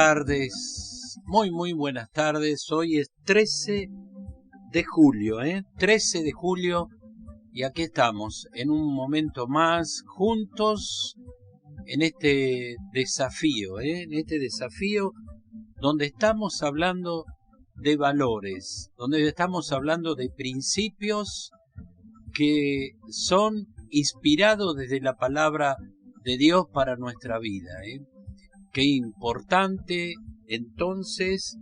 tardes, muy buenas tardes. Hoy es 13 de julio, 13 de julio, y aquí estamos en un momento más juntos en este desafío, donde estamos hablando de valores, donde estamos hablando de principios que son inspirados desde la palabra de Dios para nuestra vida. Qué importante entonces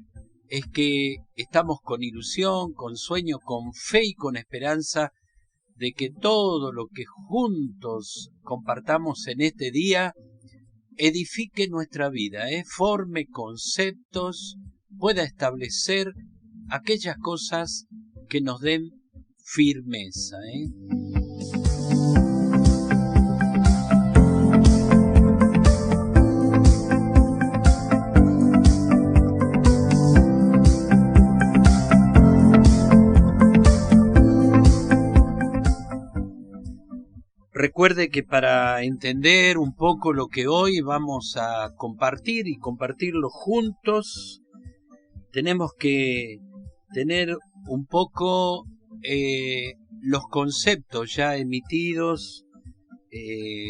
es que estamos con ilusión, con sueño, con fe y con esperanza de que todo lo que juntos compartamos en este día edifique nuestra vida, forme conceptos, pueda establecer aquellas cosas que nos den firmeza. Recuerde que para entender un poco lo que hoy vamos a compartir y compartirlo juntos, tenemos que tener un poco los conceptos ya emitidos,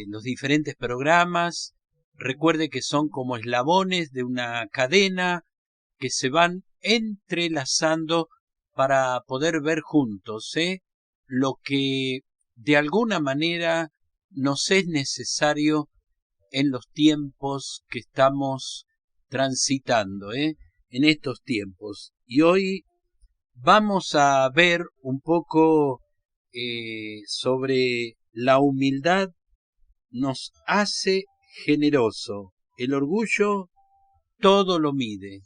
los diferentes programas. Recuerde que son como eslabones de una cadena que se van entrelazando para poder ver juntos lo que de alguna manera nos es necesario en los tiempos que estamos transitando, en estos tiempos. Y hoy vamos a ver un poco sobre la humildad nos hace generoso. El orgullo todo lo mide.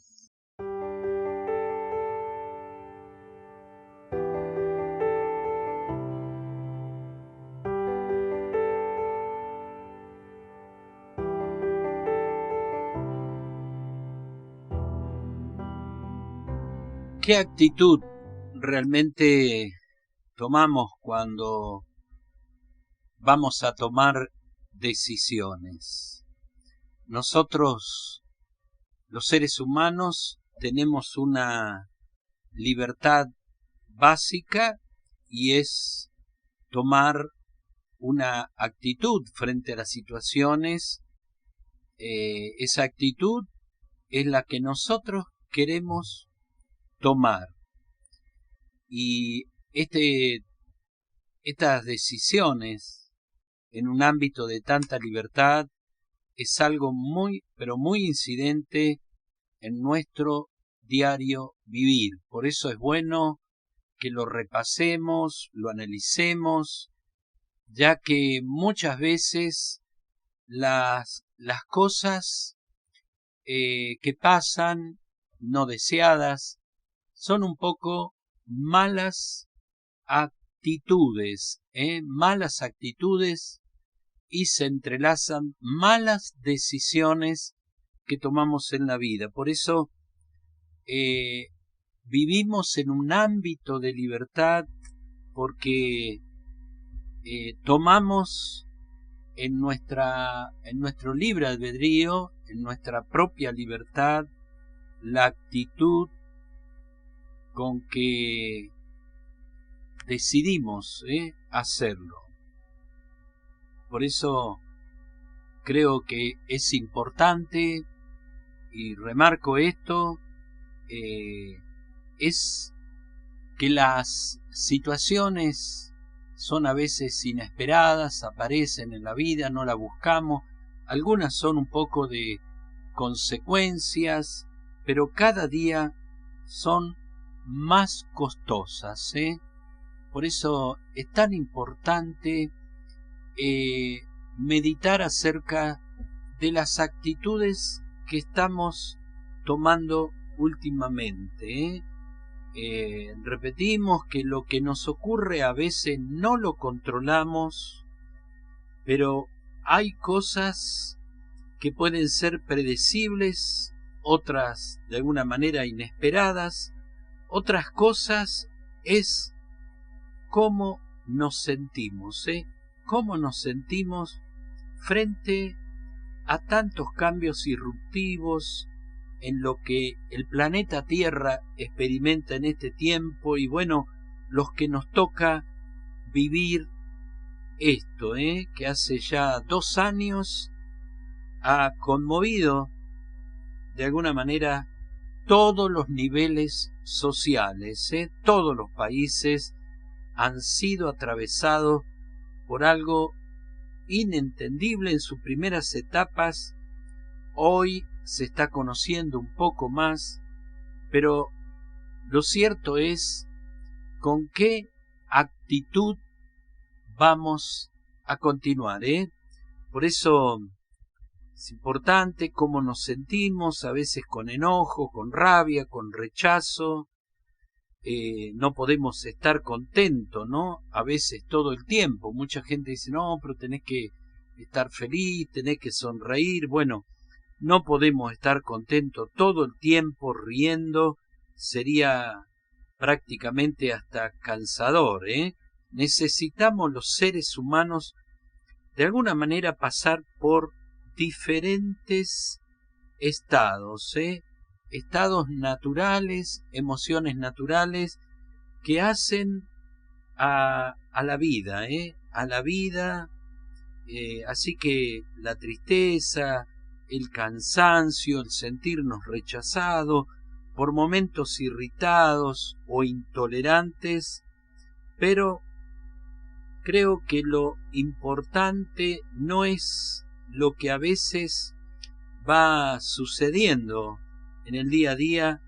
¿Qué actitud realmente tomamos cuando vamos a tomar decisiones? Nosotros, los seres humanos, tenemos una libertad básica y es tomar una actitud frente a las situaciones. Esa actitud es la que nosotros queremos tomar. Y estas decisiones en un ámbito de tanta libertad es algo muy, pero muy incidente en nuestro diario vivir. Por eso es bueno que lo repasemos, lo analicemos, ya que muchas veces las cosas que pasan no deseadas son un poco malas actitudes, y se entrelazan malas decisiones que tomamos en la vida. Por eso vivimos en un ámbito de libertad, porque tomamos en nuestro libre albedrío, en nuestra propia libertad, la actitud con que decidimos hacerlo. Por eso creo que es importante, y remarco esto, es que las situaciones son a veces inesperadas, aparecen en la vida, no la buscamos, algunas son un poco de consecuencias, pero cada día son más costosas. Por eso es tan importante meditar acerca de las actitudes que estamos tomando últimamente. Repetimos que lo que nos ocurre a veces no lo controlamos, pero hay cosas que pueden ser predecibles, otras de alguna manera inesperadas. Otras cosas es cómo nos sentimos, cómo nos sentimos frente a tantos cambios irruptivos en lo que el planeta Tierra experimenta en este tiempo y bueno, los que nos toca vivir esto, que hace ya 2 años ha conmovido de alguna manera todos los niveles sociales, todos los países han sido atravesados por algo inentendible en sus primeras etapas. Hoy se está conociendo un poco más, pero lo cierto es con qué actitud vamos a continuar, Por eso es importante cómo nos sentimos, a veces con enojo, con rabia, con rechazo. No podemos estar contentos, ¿no? A veces todo el tiempo. Mucha gente dice, no, pero tenés que estar feliz, tenés que sonreír. Bueno, no podemos estar contentos todo el tiempo riendo. Sería prácticamente hasta cansador, Necesitamos los seres humanos de alguna manera pasar por diferentes estados, estados naturales, emociones naturales que hacen a la vida, a la vida, así que la tristeza, el cansancio, el sentirnos rechazados, por momentos irritados o intolerantes, pero creo que lo importante no es lo que a veces va sucediendo en el día a día,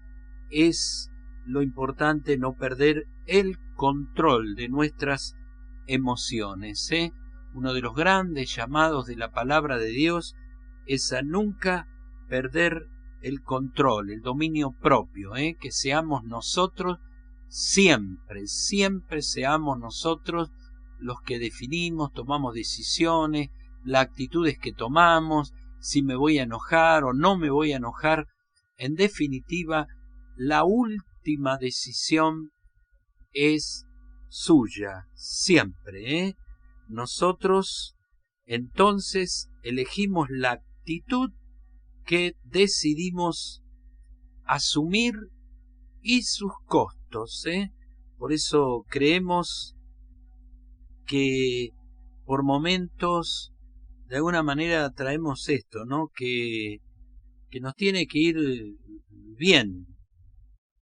es lo importante no perder el control de nuestras emociones, Uno de los grandes llamados de la palabra de Dios es a nunca perder el control, el dominio propio, que seamos nosotros siempre seamos nosotros los que definimos, tomamos decisiones, las actitudes que tomamos, si me voy a enojar o no me voy a enojar. En definitiva, la última decisión es suya, siempre, Nosotros entonces elegimos la actitud que decidimos asumir y sus costos, Por eso creemos que por momentos de alguna manera traemos esto, ¿no? Que nos tiene que ir bien.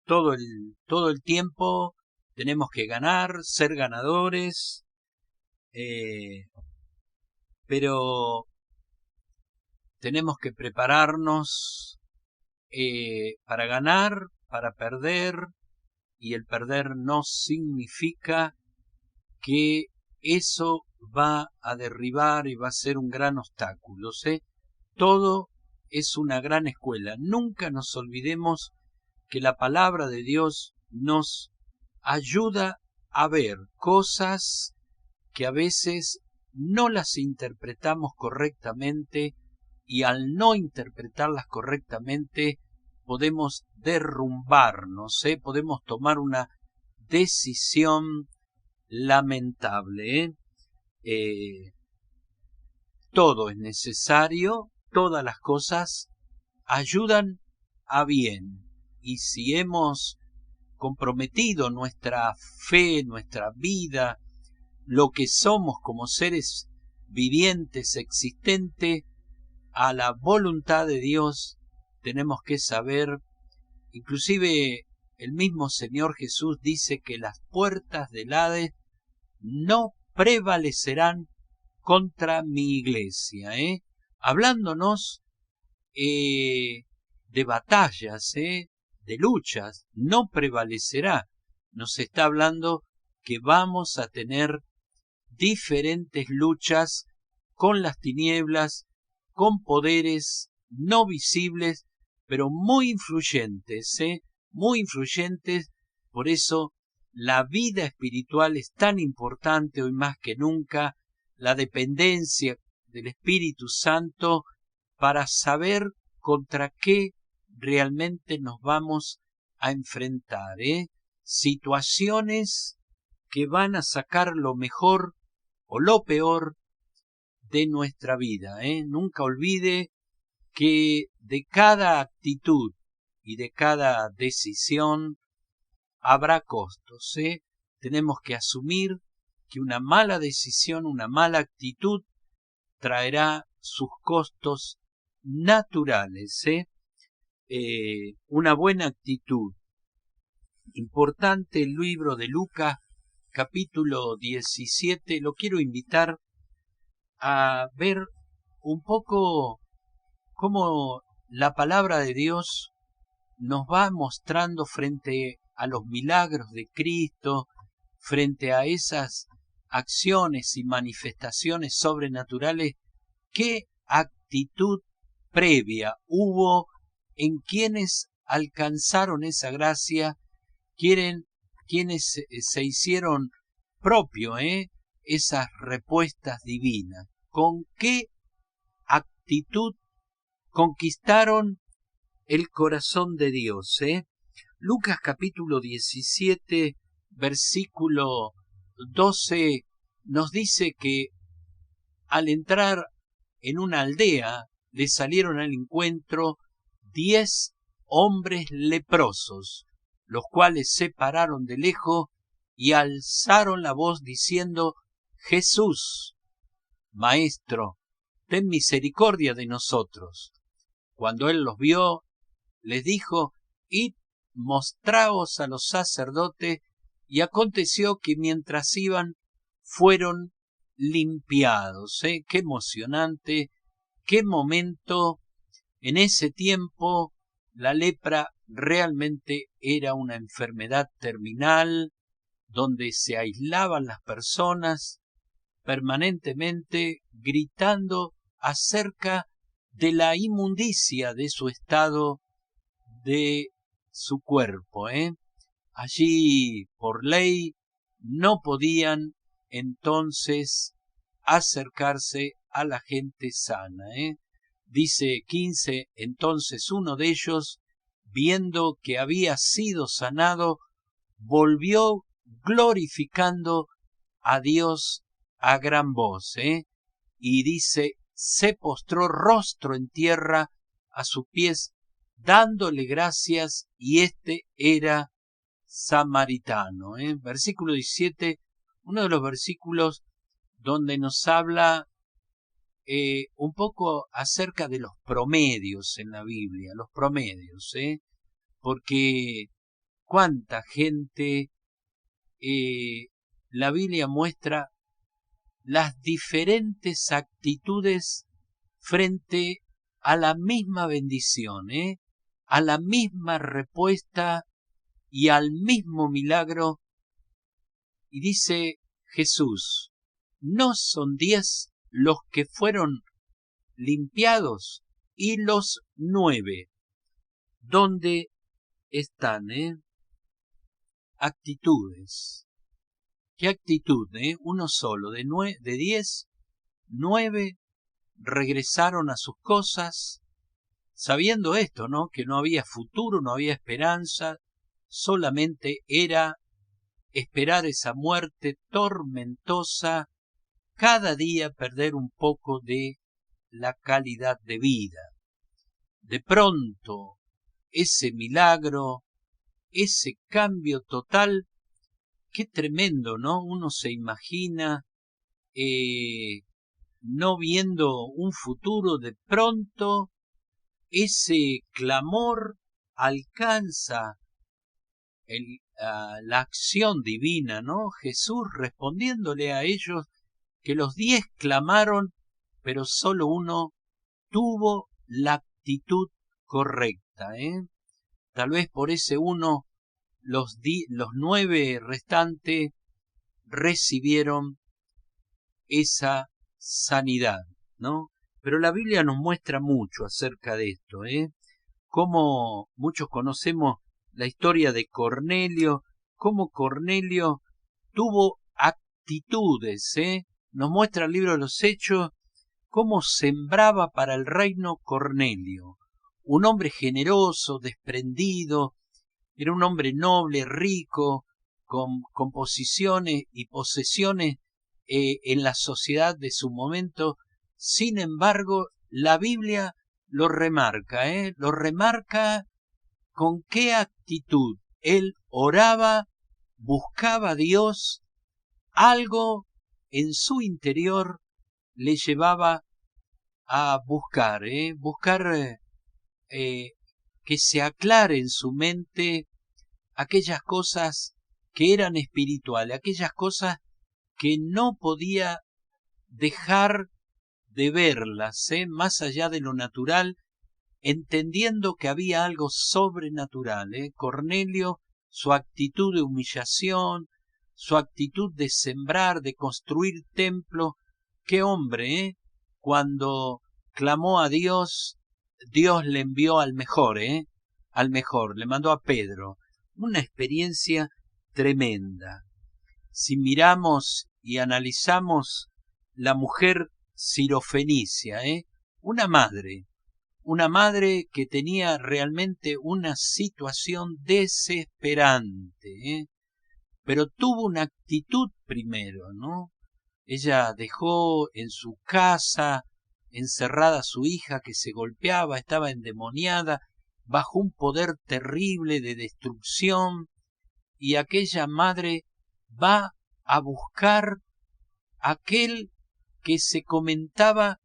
Todo el tiempo tenemos que ganar, ser ganadores, pero tenemos que prepararnos para ganar, para perder, y el perder no significa que eso va a derribar y va a ser un gran obstáculo, Todo es una gran escuela. Nunca nos olvidemos que la palabra de Dios nos ayuda a ver cosas que a veces no las interpretamos correctamente, y al no interpretarlas correctamente podemos derrumbarnos, podemos tomar una decisión lamentable. Todo es necesario, todas las cosas ayudan a bien, y si hemos comprometido nuestra fe, nuestra vida, lo que somos como seres vivientes, existentes, a la voluntad de Dios, tenemos que saber, inclusive el mismo Señor Jesús dice que las puertas del Hades no prevalecerán contra mi iglesia, hablándonos de batallas, de luchas, no prevalecerá. Nos está hablando que vamos a tener diferentes luchas con las tinieblas, con poderes no visibles, pero muy influyentes, muy influyentes. Por eso la vida espiritual es tan importante hoy más que nunca, la dependencia del Espíritu Santo para saber contra qué realmente nos vamos a enfrentar, situaciones que van a sacar lo mejor o lo peor de nuestra vida, Nunca olvide que de cada actitud y de cada decisión habrá costos, ¿eh? Tenemos que asumir que una mala decisión, una mala actitud traerá sus costos naturales, ¿eh? Una buena actitud. Importante el libro de Lucas, capítulo 17. Lo quiero invitar a ver un poco cómo la palabra de Dios nos va mostrando frente a los milagros de Cristo, frente a esas acciones y manifestaciones sobrenaturales, qué actitud previa hubo en quienes alcanzaron esa gracia, quienes se hicieron propio esas respuestas divinas. ¿Con qué actitud conquistaron el corazón de Dios? Lucas capítulo 17, versículo 12, nos dice que al entrar en una aldea le salieron al encuentro 10 hombres leprosos, los cuales se pararon de lejos y alzaron la voz diciendo: Jesús, Maestro, ten misericordia de nosotros. Cuando él los vio, les dijo: Id, mostraos a los sacerdotes. Y aconteció que mientras iban, fueron limpiados. Qué emocionante, qué momento. En ese tiempo, la lepra realmente era una enfermedad terminal, donde se aislaban las personas permanentemente gritando acerca de la inmundicia de su estado, de su cuerpo. Allí, por ley, no podían entonces acercarse a la gente sana. Dice 15, entonces uno de ellos, viendo que había sido sanado, volvió glorificando a Dios a gran voz. Y dice, se postró rostro en tierra a sus pies, dándole gracias, y este era samaritano. Versículo 17, uno de los versículos donde nos habla un poco acerca de los promedios en la Biblia, los promedios, porque cuánta gente, la Biblia muestra las diferentes actitudes frente a la misma bendición, a la misma respuesta y al mismo milagro. Y dice Jesús, ¿no son 10 los que fueron limpiados? Y los 9, ¿dónde están? Actitudes. ¿Qué actitud? Uno solo, de 10, 9 regresaron a sus cosas, sabiendo esto, ¿no? Que no había futuro, no había esperanza, solamente era esperar esa muerte tormentosa, cada día perder un poco de la calidad de vida. De pronto, ese milagro, ese cambio total, qué tremendo, ¿no? Uno se imagina no viendo un futuro, de pronto ese clamor alcanza la acción divina, ¿no? Jesús respondiéndole a ellos, que los 10 clamaron, pero solo uno tuvo la actitud correcta. Tal vez por ese uno los 9 restantes recibieron esa sanidad, ¿no? Pero la Biblia nos muestra mucho acerca de esto, como muchos conocemos la historia de Cornelio, cómo Cornelio tuvo actitudes, nos muestra el libro de los Hechos, cómo sembraba para el reino Cornelio, un hombre generoso, desprendido, era un hombre noble, rico, con posiciones y posesiones en la sociedad de su momento. Sin embargo, la Biblia lo remarca con qué actitud él oraba, buscaba a Dios, algo en su interior le llevaba a buscar, que se aclare en su mente aquellas cosas que eran espirituales, aquellas cosas que no podía dejar de verlas, más allá de lo natural, entendiendo que había algo sobrenatural. Cornelio, su actitud de humillación, su actitud de sembrar, de construir templo, qué hombre, cuando clamó a Dios, Dios le envió al mejor, le mandó a Pedro. Una experiencia tremenda. Si miramos y analizamos la mujer sirofenicia, una madre que tenía realmente una situación desesperante, pero tuvo una actitud primero, ¿no? Ella dejó en su casa encerrada a su hija que se golpeaba, estaba endemoniada, bajo un poder terrible de destrucción, y aquella madre va a buscar aquel que se comentaba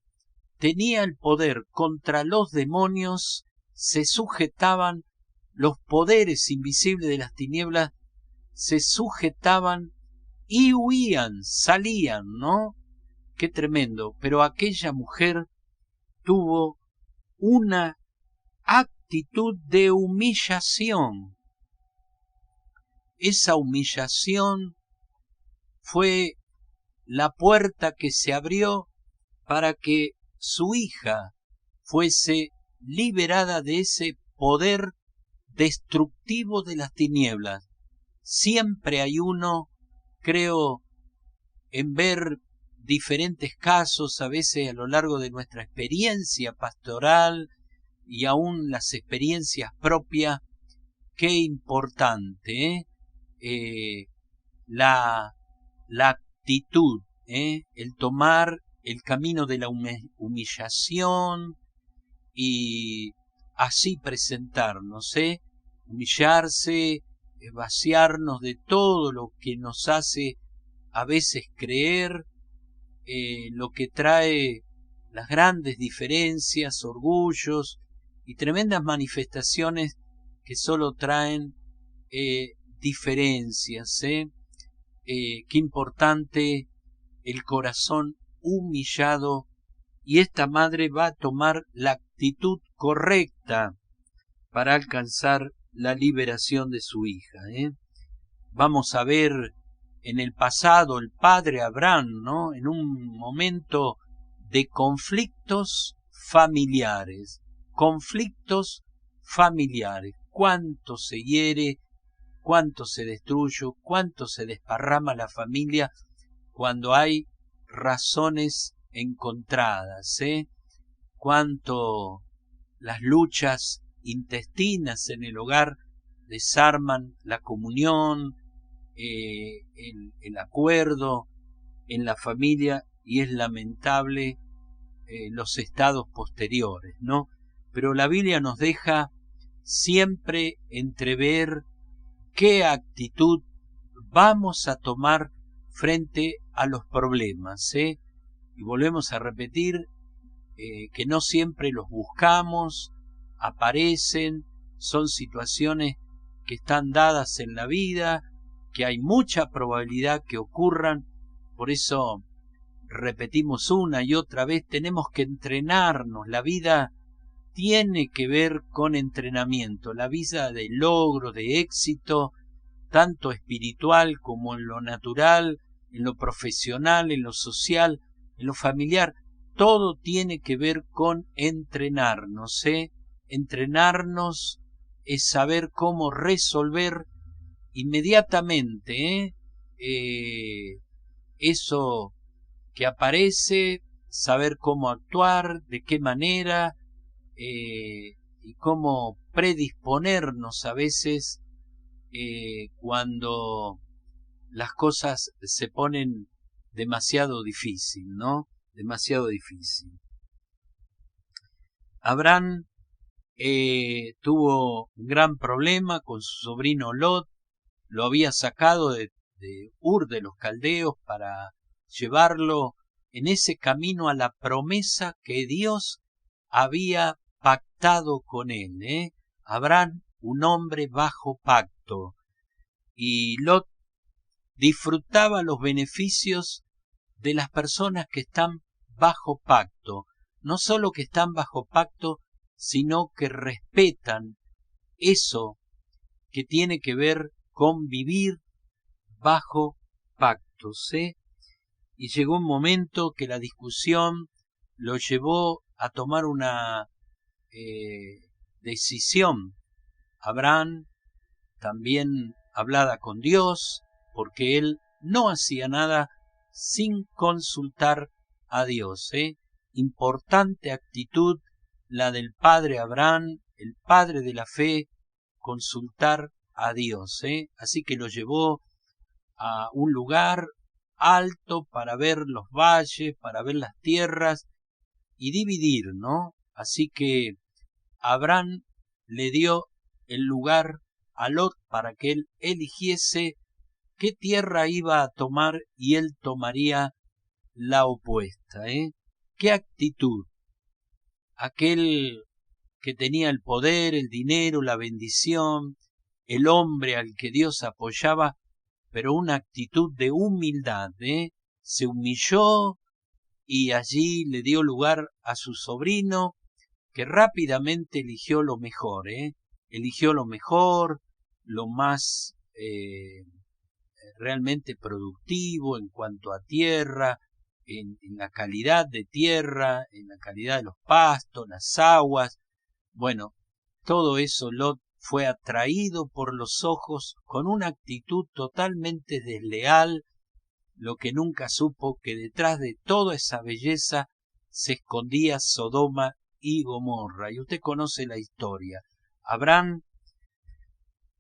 tenía el poder contra los demonios, se sujetaban, los poderes invisibles de las tinieblas se sujetaban y huían, salían, ¿no? Qué tremendo. Pero aquella mujer tuvo una actitud de humillación. Esa humillación fue la puerta que se abrió para que su hija fuese liberada de ese poder destructivo de las tinieblas. Siempre hay uno, creo, en ver diferentes casos, a veces a lo largo de nuestra experiencia pastoral y aún las experiencias propias, qué importante, la actitud, el tomar el camino de la humillación y así presentarnos, humillarse, vaciarnos de todo lo que nos hace a veces creer, lo que trae las grandes diferencias, orgullos y tremendas manifestaciones que solo traen diferencias. Qué importante el corazón humillado, y esta madre va a tomar la actitud correcta para alcanzar la liberación de su hija. Vamos a ver en el pasado el padre Abraham, ¿no? En un momento de conflictos familiares, cuánto se hiere, cuánto se destruye, cuánto se desparrama la familia cuando hay razones encontradas, cuánto las luchas intestinas en el hogar desarman la comunión, el acuerdo en la familia, y es lamentable los estados posteriores, ¿no? Pero la Biblia nos deja siempre entrever qué actitud vamos a tomar frente a los problemas, y volvemos a repetir que no siempre los buscamos, aparecen, son situaciones que están dadas en la vida, que hay mucha probabilidad que ocurran. Por eso repetimos una y otra vez, tenemos que entrenarnos. La vida tiene que ver con entrenamiento, la vida de logro, de éxito, tanto espiritual como en lo natural, en lo profesional, en lo social, en lo familiar. Todo tiene que ver con entrenarnos, Entrenarnos es saber cómo resolver inmediatamente eso que aparece, saber cómo actuar, de qué manera, y cómo predisponernos a veces cuando las cosas se ponen demasiado difícil, ¿no? Demasiado difícil. Abraham tuvo un gran problema con su sobrino Lot, lo había sacado de Ur de los Caldeos para llevarlo en ese camino a la promesa que Dios había pactado con él. Abraham, un hombre bajo pacto, y Lot disfrutaba los beneficios de las personas que están bajo pacto, no solo que están bajo pacto, sino que respetan eso que tiene que ver con vivir bajo pactos. Y llegó un momento que la discusión lo llevó a tomar una decisión. Abraham también hablaba con Dios, porque él no hacía nada sin consultar a Dios. Importante actitud la del padre Abraham, el padre de la fe, consultar a Dios. Así que lo llevó a un lugar alto para ver los valles, para ver las tierras y dividir, ¿no? Así que Abraham le dio el lugar a Lot para que él eligiese qué tierra iba a tomar y él tomaría la opuesta. ¿Qué actitud? Aquel que tenía el poder, el dinero, la bendición, el hombre al que Dios apoyaba, pero una actitud de humildad. Se humilló y allí le dio lugar a su sobrino, que rápidamente eligió lo mejor. Eligió lo mejor, lo más realmente productivo en cuanto a tierra, en la calidad de tierra, en la calidad de los pastos, las aguas. Bueno, todo eso Lot fue atraído por los ojos con una actitud totalmente desleal, lo que nunca supo que detrás de toda esa belleza se escondía Sodoma y Gomorra. Y usted conoce la historia. Abraham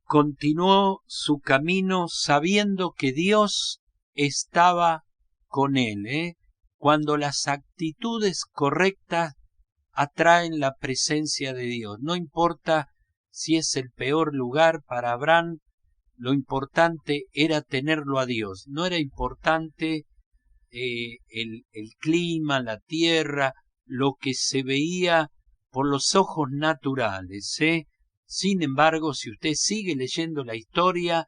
continuó su camino sabiendo que Dios estaba con él. Cuando las actitudes correctas atraen la presencia de Dios. No importa si es el peor lugar para Abraham, lo importante era tenerlo a Dios. No era importante el clima, la tierra, lo que se veía por los ojos naturales. Sin embargo, si usted sigue leyendo la historia,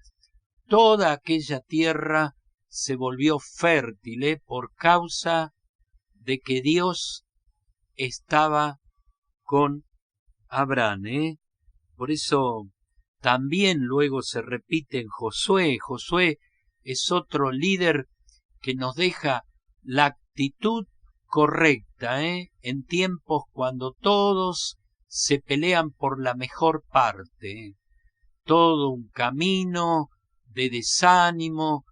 toda aquella tierra se volvió fértil por causa de que Dios estaba con Abraham. Por eso también luego se repite en Josué. Josué es otro líder que nos deja la actitud correcta, en tiempos cuando todos se pelean por la mejor parte. Todo un camino de desánimo,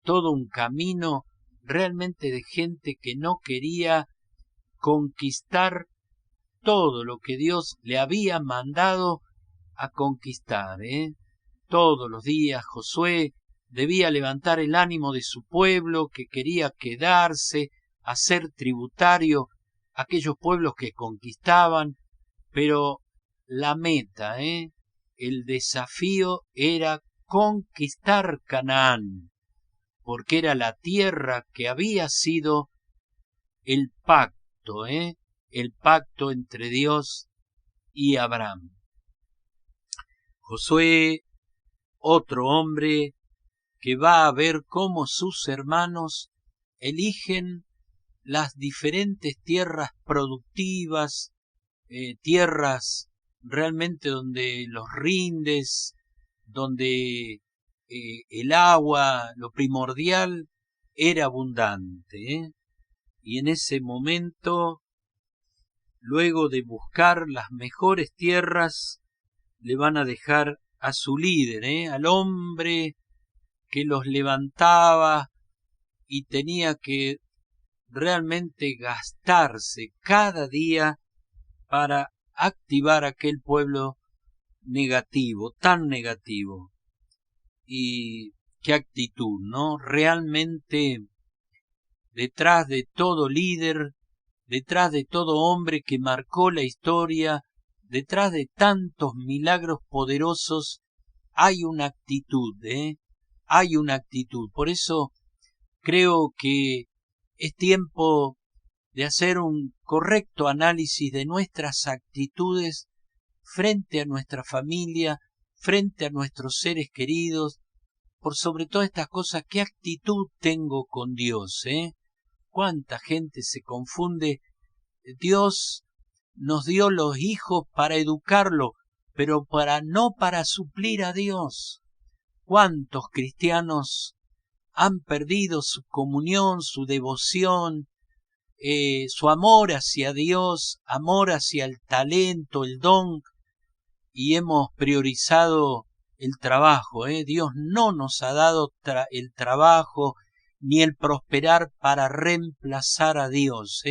todo un camino realmente de gente que no quería conquistar todo lo que Dios le había mandado a conquistar. Todos los días Josué debía levantar el ánimo de su pueblo que quería quedarse, hacer tributario a aquellos pueblos que conquistaban, pero la meta, el desafío era conquistar Canaán, porque era la tierra que había sido el pacto, el pacto entre Dios y Abraham. Josué, otro hombre que va a ver cómo sus hermanos eligen las diferentes tierras productivas, tierras realmente donde los rindes, donde el agua, lo primordial, era abundante. Y en ese momento, luego de buscar las mejores tierras, le van a dejar a su líder, al hombre que los levantaba y tenía que realmente gastarse cada día para activar aquel pueblo negativo, tan negativo. Y qué actitud, ¿no? Realmente detrás de todo líder, detrás de todo hombre que marcó la historia, detrás de tantos milagros poderosos hay una actitud, hay una actitud. Por eso creo que es tiempo de hacer un correcto análisis de nuestras actitudes frente a nuestra familia, frente a nuestros seres queridos, por sobre todas estas cosas, ¿qué actitud tengo con Dios? ¿Cuánta gente se confunde? Dios nos dio los hijos para educarlo, pero no para suplir a Dios. ¿Cuántos cristianos han perdido su comunión, su devoción, su amor hacia Dios, amor hacia el talento, el don, y hemos priorizado el trabajo? Dios no nos ha dado el trabajo ni el prosperar para reemplazar a Dios.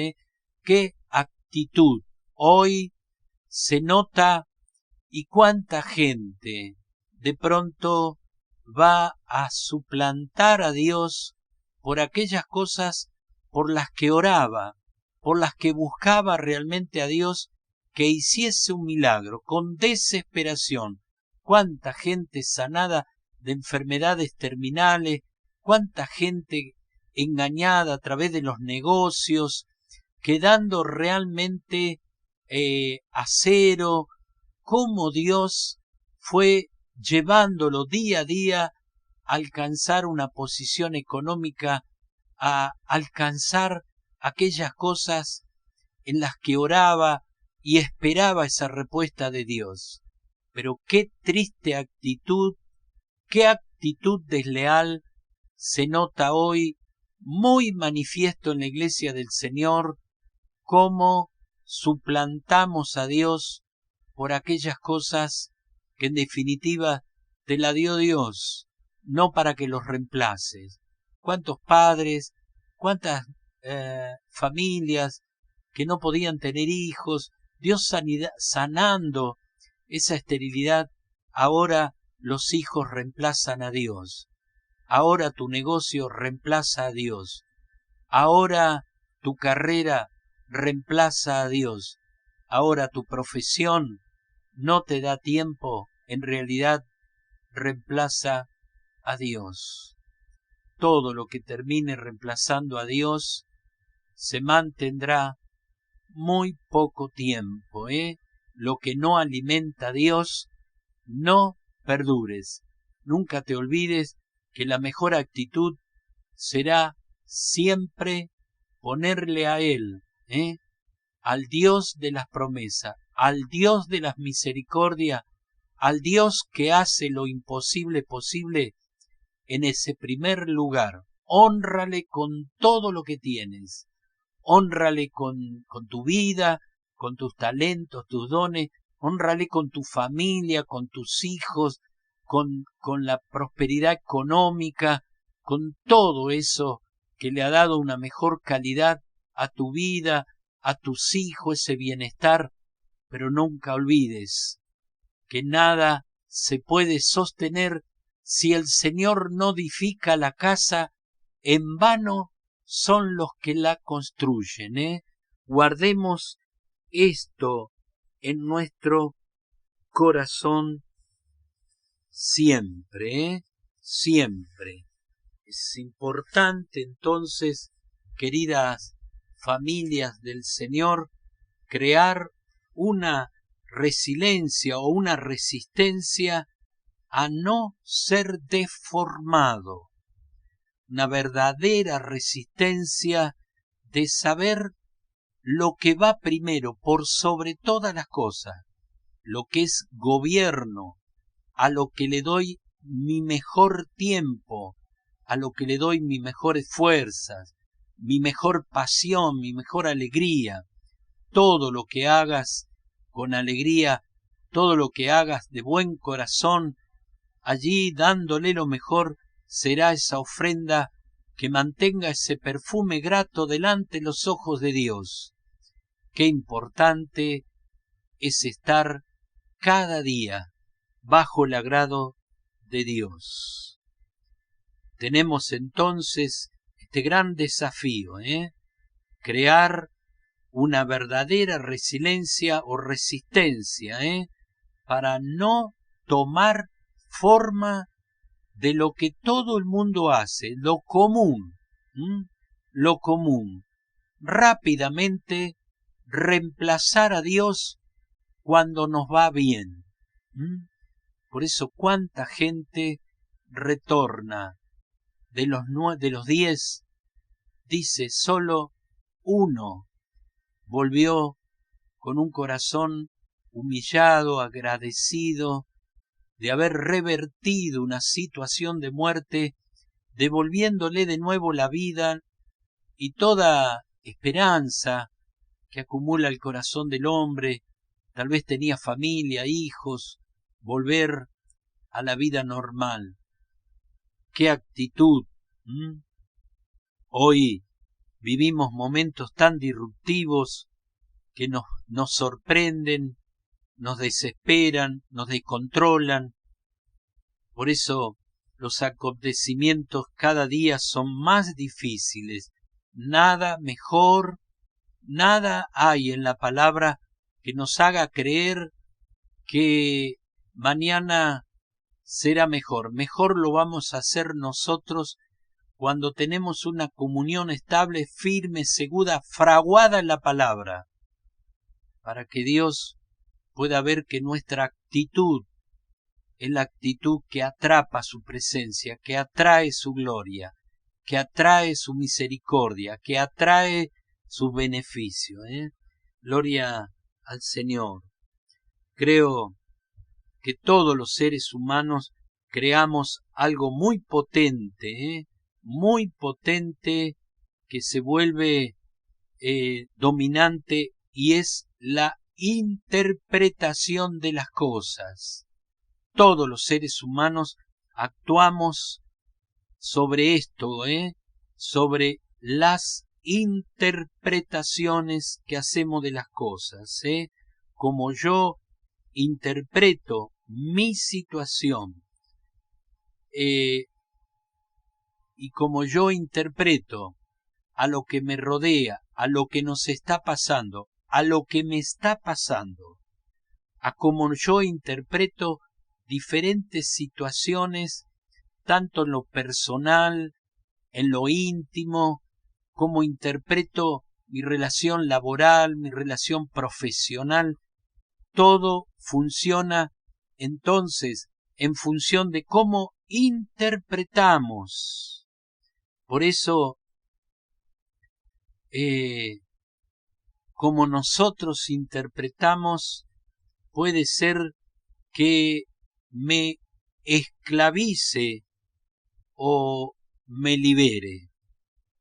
¿Qué actitud? Hoy se nota, y cuánta gente de pronto va a suplantar a Dios por aquellas cosas por las que oraba, por las que buscaba realmente a Dios que hiciese un milagro, con desesperación. Cuánta gente sanada de enfermedades terminales, cuánta gente engañada a través de los negocios, quedando realmente a cero. Cómo Dios fue llevándolo día a día a alcanzar una posición económica, a alcanzar aquellas cosas en las que oraba y esperaba esa respuesta de Dios. Pero qué triste actitud, qué actitud desleal se nota hoy, muy manifiesto en la iglesia del Señor, cómo suplantamos a Dios por aquellas cosas que en definitiva te la dio Dios, no para que los reemplaces. ¿Cuántos padres, cuántas familias que no podían tener hijos, Dios sanando esa esterilidad? Ahora los hijos reemplazan a Dios, ahora tu negocio reemplaza a Dios, ahora tu carrera reemplaza a Dios, ahora tu profesión no te da tiempo, en realidad reemplaza a Dios. Todo lo que termine reemplazando a Dios se mantendrá muy poco tiempo. Lo que no alimenta a Dios, no perdures. Nunca te olvides que la mejor actitud será siempre ponerle a Él, al Dios de las promesas, al Dios de las misericordias, al Dios que hace lo imposible posible, en ese primer lugar. Hónrale con todo lo que tienes, hónrale con tu vida, con tus talentos, tus dones, hónrale con tu familia, con tus hijos, con la prosperidad económica, con todo eso que le ha dado una mejor calidad a tu vida, a tus hijos, ese bienestar. Pero nunca olvides que nada se puede sostener si el Señor no edifica la casa. En vano son los que la construyen. Guardemos esto en nuestro corazón siempre, siempre. Es importante entonces, queridas familias del Señor, crear una resiliencia o una resistencia a no ser deformado, una verdadera resistencia de saber lo que va primero por sobre todas las cosas, lo que es gobierno, a lo que le doy mi mejor tiempo, a lo que le doy mis mejores fuerzas, mi mejor pasión, mi mejor alegría. Todo lo que hagas con alegría, todo lo que hagas de buen corazón, allí dándole lo mejor, será esa ofrenda que mantenga ese perfume grato delante de los ojos de Dios. Qué importante es estar cada día bajo el agrado de Dios. Tenemos entonces este gran desafío, crear una verdadera resiliencia o resistencia, para no tomar forma de lo que todo el mundo hace, lo común, lo común. Rápidamente reemplazar a Dios cuando nos va bien. Por eso cuánta gente retorna de los 10, dice solo uno volvió con un corazón humillado, agradecido de haber revertido una situación de muerte, devolviéndole de nuevo la vida y toda esperanza que acumula el corazón del hombre. Tal vez tenía familia, hijos, volver a la vida normal. ¡Qué actitud! Hoy vivimos momentos tan disruptivos que nos sorprenden, nos desesperan, nos descontrolan. Por eso los acontecimientos cada día son más difíciles. Nada mejor, nada hay en la palabra que nos haga creer que mañana será mejor. Mejor lo vamos a hacer nosotros cuando tenemos una comunión estable, firme, segura, fraguada en la palabra, para que Dios pueda ver que nuestra actitud es la actitud que atrapa su presencia, que atrae su gloria, que atrae su misericordia, que atrae su beneficio. Gloria al Señor. Creo que todos los seres humanos creamos algo muy potente, que se vuelve dominante, y es la interpretación de las cosas. Todos los seres humanos actuamos sobre esto, sobre las interpretaciones que hacemos de las cosas, como yo interpreto mi situación, y como yo interpreto a lo que me rodea, a lo que nos está pasando, a lo que me está pasando, a cómo yo interpreto diferentes situaciones, tanto en lo personal, en lo íntimo, cómo interpreto mi relación laboral, mi relación profesional. Todo funciona entonces en función de cómo interpretamos. Por eso, como nosotros interpretamos, puede ser que me esclavice o me libere.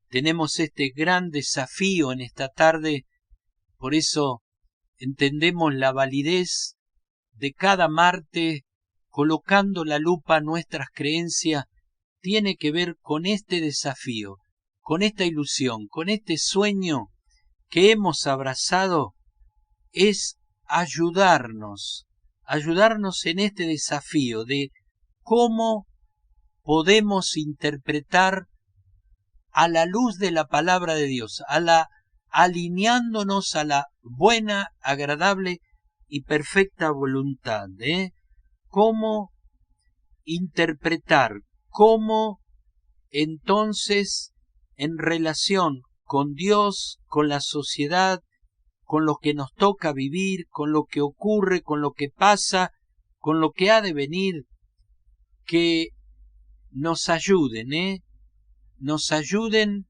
Tenemos este gran desafío en esta tarde, por eso entendemos la validez de cada martes, colocando la lupa a nuestras creencias, tiene que ver con este desafío, con esta ilusión, con este sueño que hemos abrazado, es ayudarnos en este desafío de cómo podemos interpretar a la luz de la palabra de Dios, alineándonos a la buena, agradable y perfecta voluntad. Cómo interpretar, cómo entonces en relación con Dios, con la sociedad, con lo que nos toca vivir, con lo que ocurre, con lo que pasa, con lo que ha de venir, que nos ayuden, nos ayuden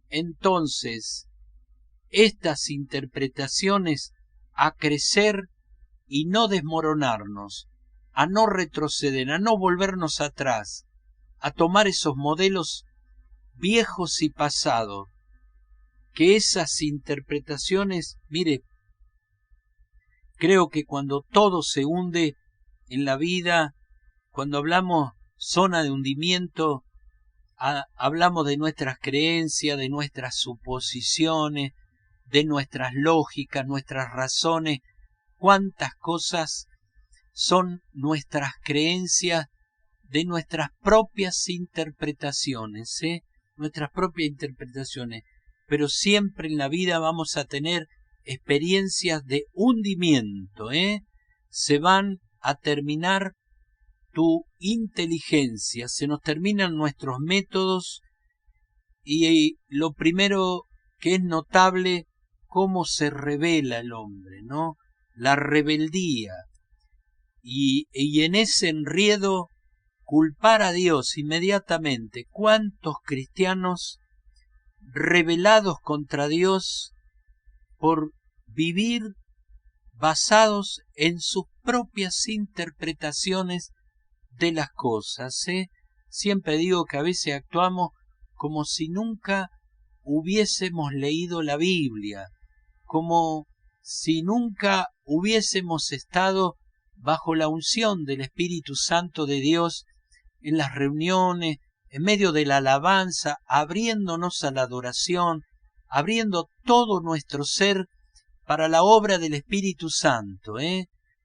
entonces estas interpretaciones a crecer y no desmoronarnos, a no retroceder, a no volvernos atrás, a tomar esos modelos viejos y pasados, que esas interpretaciones, mire, creo que cuando todo se hunde en la vida, cuando hablamos zona de hundimiento, hablamos de nuestras creencias, de nuestras suposiciones, de nuestras lógicas, nuestras razones, cuántas cosas son nuestras creencias, de nuestras propias interpretaciones, nuestras propias interpretaciones. Pero siempre en la vida vamos a tener experiencias de hundimiento, se van a terminar tu inteligencia, se nos terminan nuestros métodos y lo primero que es notable, cómo se revela el hombre, ¿no? La rebeldía y en ese enredo culpar a Dios inmediatamente. ¿Cuántos cristianos rebelados contra Dios por vivir basados en sus propias interpretaciones de las cosas? Siempre digo que a veces actuamos como si nunca hubiésemos leído la Biblia, como si nunca hubiésemos estado bajo la unción del Espíritu Santo de Dios en las reuniones, en medio de la alabanza, abriéndonos a la adoración, abriendo todo nuestro ser para la obra del Espíritu Santo,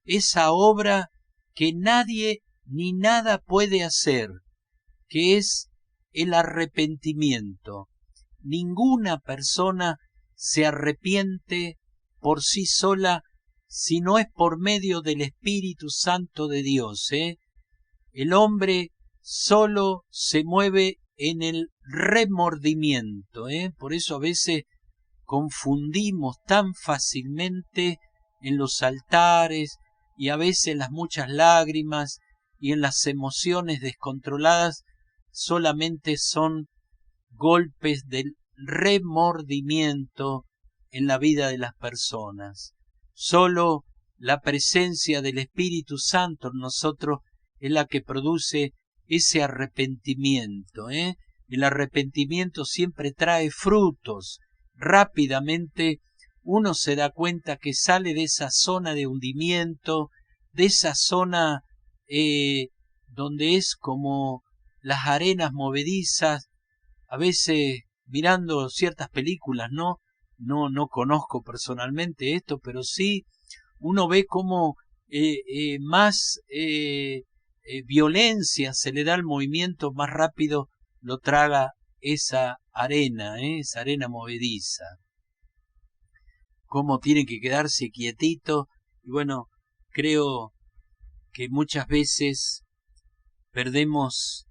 esa obra que nadie ni nada puede hacer, que es el arrepentimiento. Ninguna persona se arrepiente por sí sola si no es por medio del Espíritu Santo de Dios. El hombre solo se mueve en el remordimiento. Por eso a veces confundimos tan fácilmente en los altares y a veces las muchas lágrimas y en las emociones descontroladas solamente son golpes del remordimiento en la vida de las personas. Solo la presencia del Espíritu Santo en nosotros es la que produce ese arrepentimiento. El arrepentimiento siempre trae frutos. Rápidamente uno se da cuenta que sale de esa zona de hundimiento, de esa zona donde es como las arenas movedizas. A veces mirando ciertas películas, no conozco personalmente esto, pero sí uno ve cómo más violencia se le da al movimiento, más rápido lo traga esa arena movediza. Cómo tienen que quedarse quietitos. Y bueno, creo que muchas veces perdemos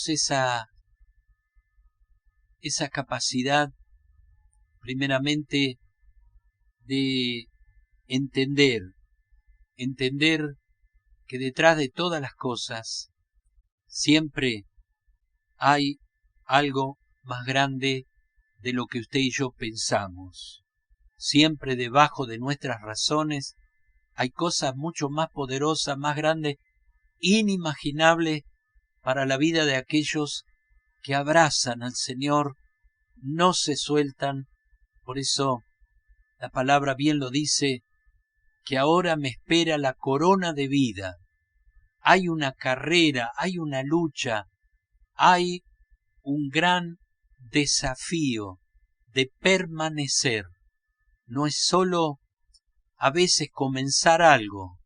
esa capacidad, primeramente, de entender que detrás de todas las cosas siempre hay algo más grande de lo que usted y yo pensamos. Siempre debajo de nuestras razones hay cosas mucho más poderosas, más grandes, inimaginables para la vida de aquellos que abrazan al Señor, no se sueltan. Por eso la palabra bien lo dice, que ahora me espera la corona de vida. Hay una carrera, hay una lucha, hay un gran desafío de permanecer. No es solo a veces comenzar algo,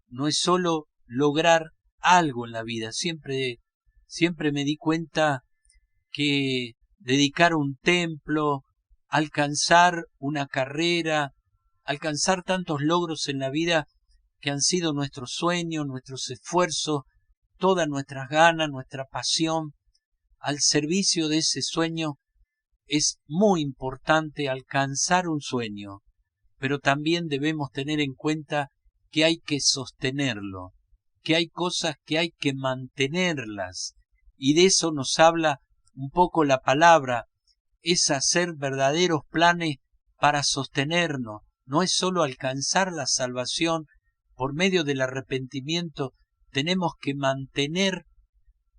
no es solo lograr algo en la vida. Siempre me di cuenta que dedicar un templo, alcanzar una carrera, alcanzar tantos logros en la vida que han sido nuestros sueños, nuestros esfuerzos, todas nuestras ganas, nuestra pasión, al servicio de ese sueño. Es muy importante alcanzar un sueño, pero también debemos tener en cuenta que hay que sostenerlo, que hay cosas que hay que mantenerlas, y de eso nos habla un poco la palabra, es hacer verdaderos planes para sostenernos. No es solo alcanzar la salvación por medio del arrepentimiento, tenemos que mantener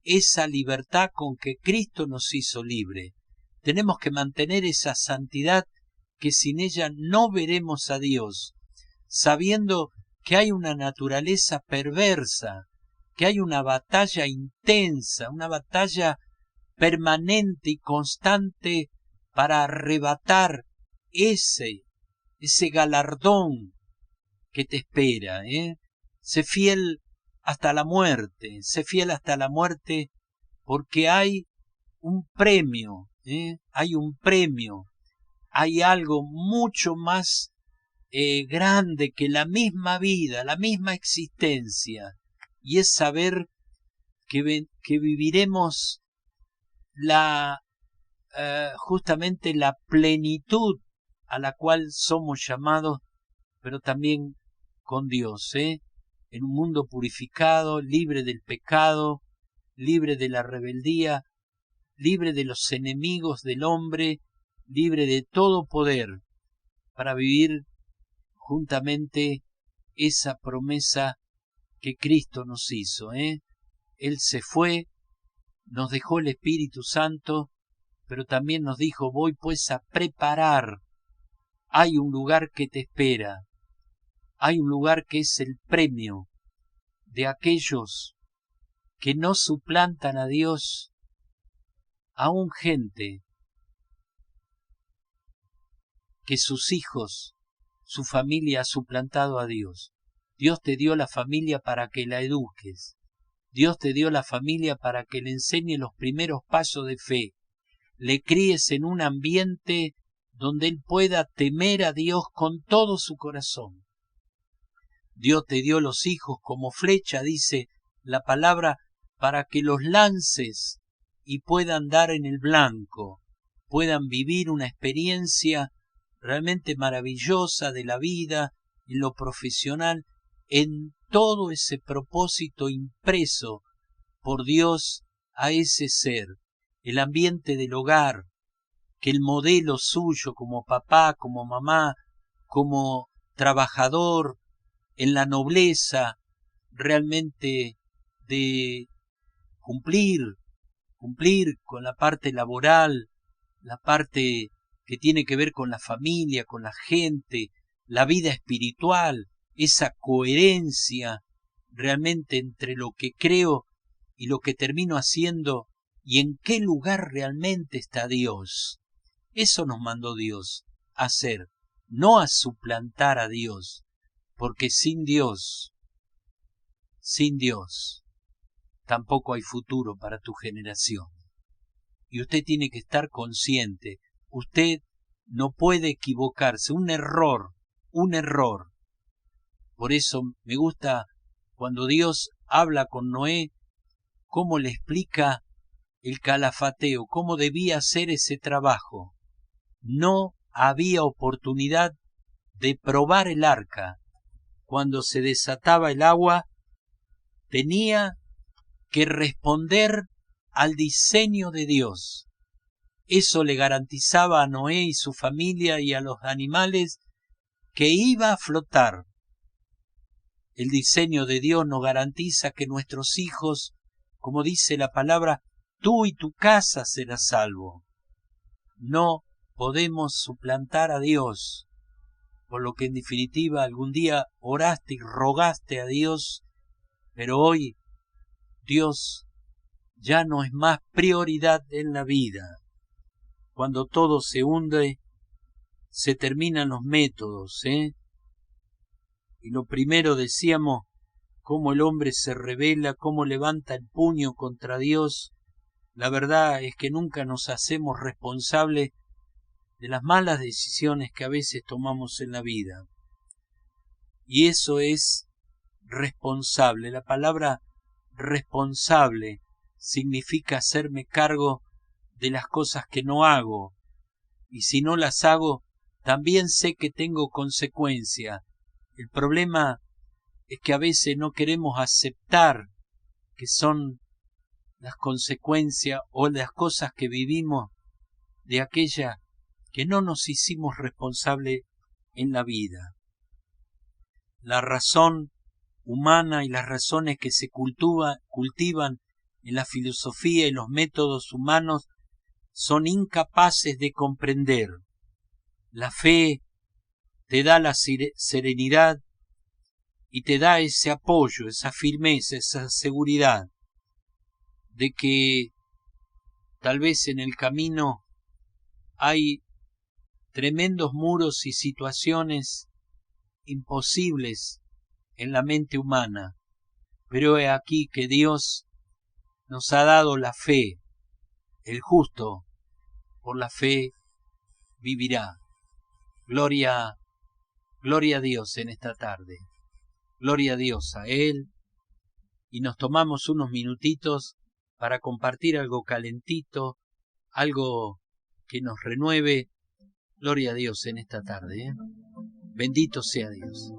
esa libertad con que Cristo nos hizo libre. Tenemos que mantener esa santidad que sin ella no veremos a Dios, sabiendo que hay una naturaleza perversa, que hay una batalla intensa, una batalla permanente y constante para arrebatar ese galardón que te espera. Sé fiel hasta la muerte, porque hay un premio, hay algo mucho más grande que la misma vida, la misma existencia, y es saber que viviremos justamente la plenitud a la cual somos llamados, pero también con Dios, en un mundo purificado, libre del pecado, libre de la rebeldía, libre de los enemigos del hombre, libre de todo poder, para vivir juntamente esa promesa que Cristo nos hizo. Él se fue, nos dejó el Espíritu Santo, pero también nos dijo, voy pues a preparar. Hay un lugar que te espera, hay un lugar que es el premio de aquellos que no suplantan a Dios, aún gente que sus hijos, su familia ha suplantado a Dios. Dios te dio la familia para que la eduques. Dios te dio la familia para que le enseñes los primeros pasos de fe. Le críes en un ambiente donde él pueda temer a Dios con todo su corazón. Dios te dio los hijos como flecha, dice la palabra, para que los lances y puedan dar en el blanco, puedan vivir una experiencia realmente maravillosa de la vida, en lo profesional, en todo ese propósito impreso por Dios a ese ser, el ambiente del hogar, que el modelo suyo como papá, como mamá, como trabajador, en la nobleza realmente de cumplir con la parte laboral, la parte que tiene que ver con la familia, con la gente, la vida espiritual, esa coherencia realmente entre lo que creo y lo que termino haciendo y en qué lugar realmente está Dios. Eso nos mandó Dios a hacer, no a suplantar a Dios, porque sin Dios tampoco hay futuro para tu generación. Y usted tiene que estar consciente, usted no puede equivocarse, un error. Por eso me gusta cuando Dios habla con Noé, cómo le explica el calafateo, cómo debía hacer ese trabajo. No había oportunidad de probar el arca. Cuando se desataba el agua, tenía que responder al diseño de Dios. Eso le garantizaba a Noé y su familia y a los animales que iba a flotar. El diseño de Dios nos garantiza que nuestros hijos, como dice la palabra, tú y tu casa serás salvo. No podemos suplantar a Dios, por lo que en definitiva algún día oraste y rogaste a Dios, pero hoy Dios ya no es más prioridad en la vida. Cuando todo se hunde, se terminan los métodos, Y lo primero decíamos, cómo el hombre se rebela, cómo levanta el puño contra Dios. La verdad es que nunca nos hacemos responsables de las malas decisiones que a veces tomamos en la vida. Y eso es responsable. La palabra responsable significa hacerme cargo de las cosas que no hago. Y si no las hago, también sé que tengo consecuencia. El problema es que a veces no queremos aceptar que son las consecuencias o las cosas que vivimos de aquella que no nos hicimos responsables en la vida. La razón humana y las razones que se cultivan en la filosofía y los métodos humanos son incapaces de comprender. La fe te da la serenidad y te da ese apoyo, esa firmeza, esa seguridad de que tal vez en el camino hay tremendos muros y situaciones imposibles en la mente humana, pero he aquí que Dios nos ha dado la fe. El justo por la fe vivirá. Gloria, gloria a Dios en esta tarde. Gloria a Dios a Él. Y nos tomamos unos minutitos para compartir algo calentito, algo que nos renueve. Gloria a Dios en esta tarde, ¿eh? Bendito sea Dios.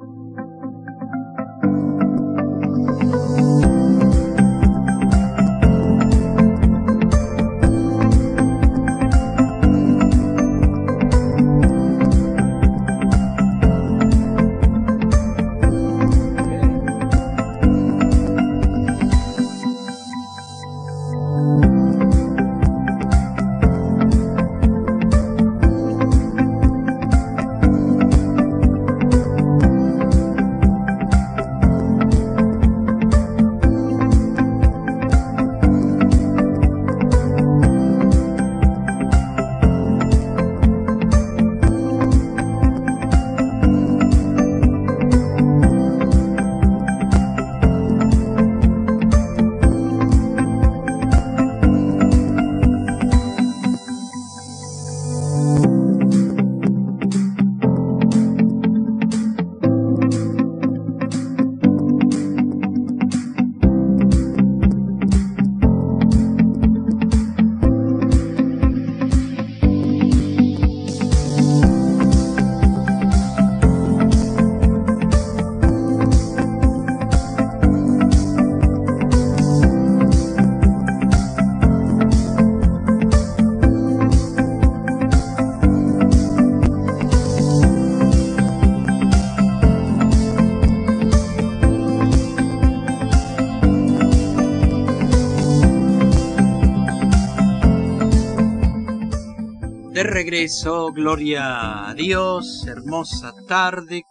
De regreso, gloria a Dios, hermosa tarde,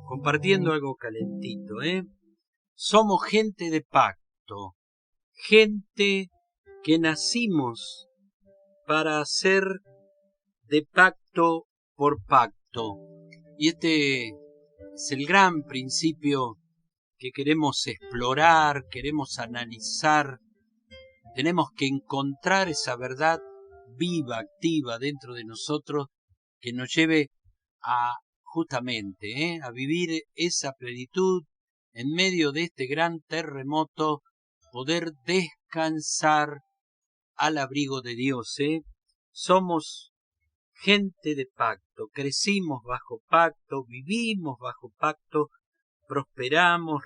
compartiendo algo calentito, ¿eh? Somos gente de pacto, gente que nacimos para ser de pacto por pacto. Y este es el gran principio que queremos explorar, queremos analizar. Tenemos que encontrar esa verdad viva, activa dentro de nosotros, que nos lleve a justamente a vivir esa plenitud en medio de este gran terremoto, poder descansar al abrigo de Dios. Somos gente de pacto, crecimos bajo pacto, vivimos bajo pacto, prosperamos,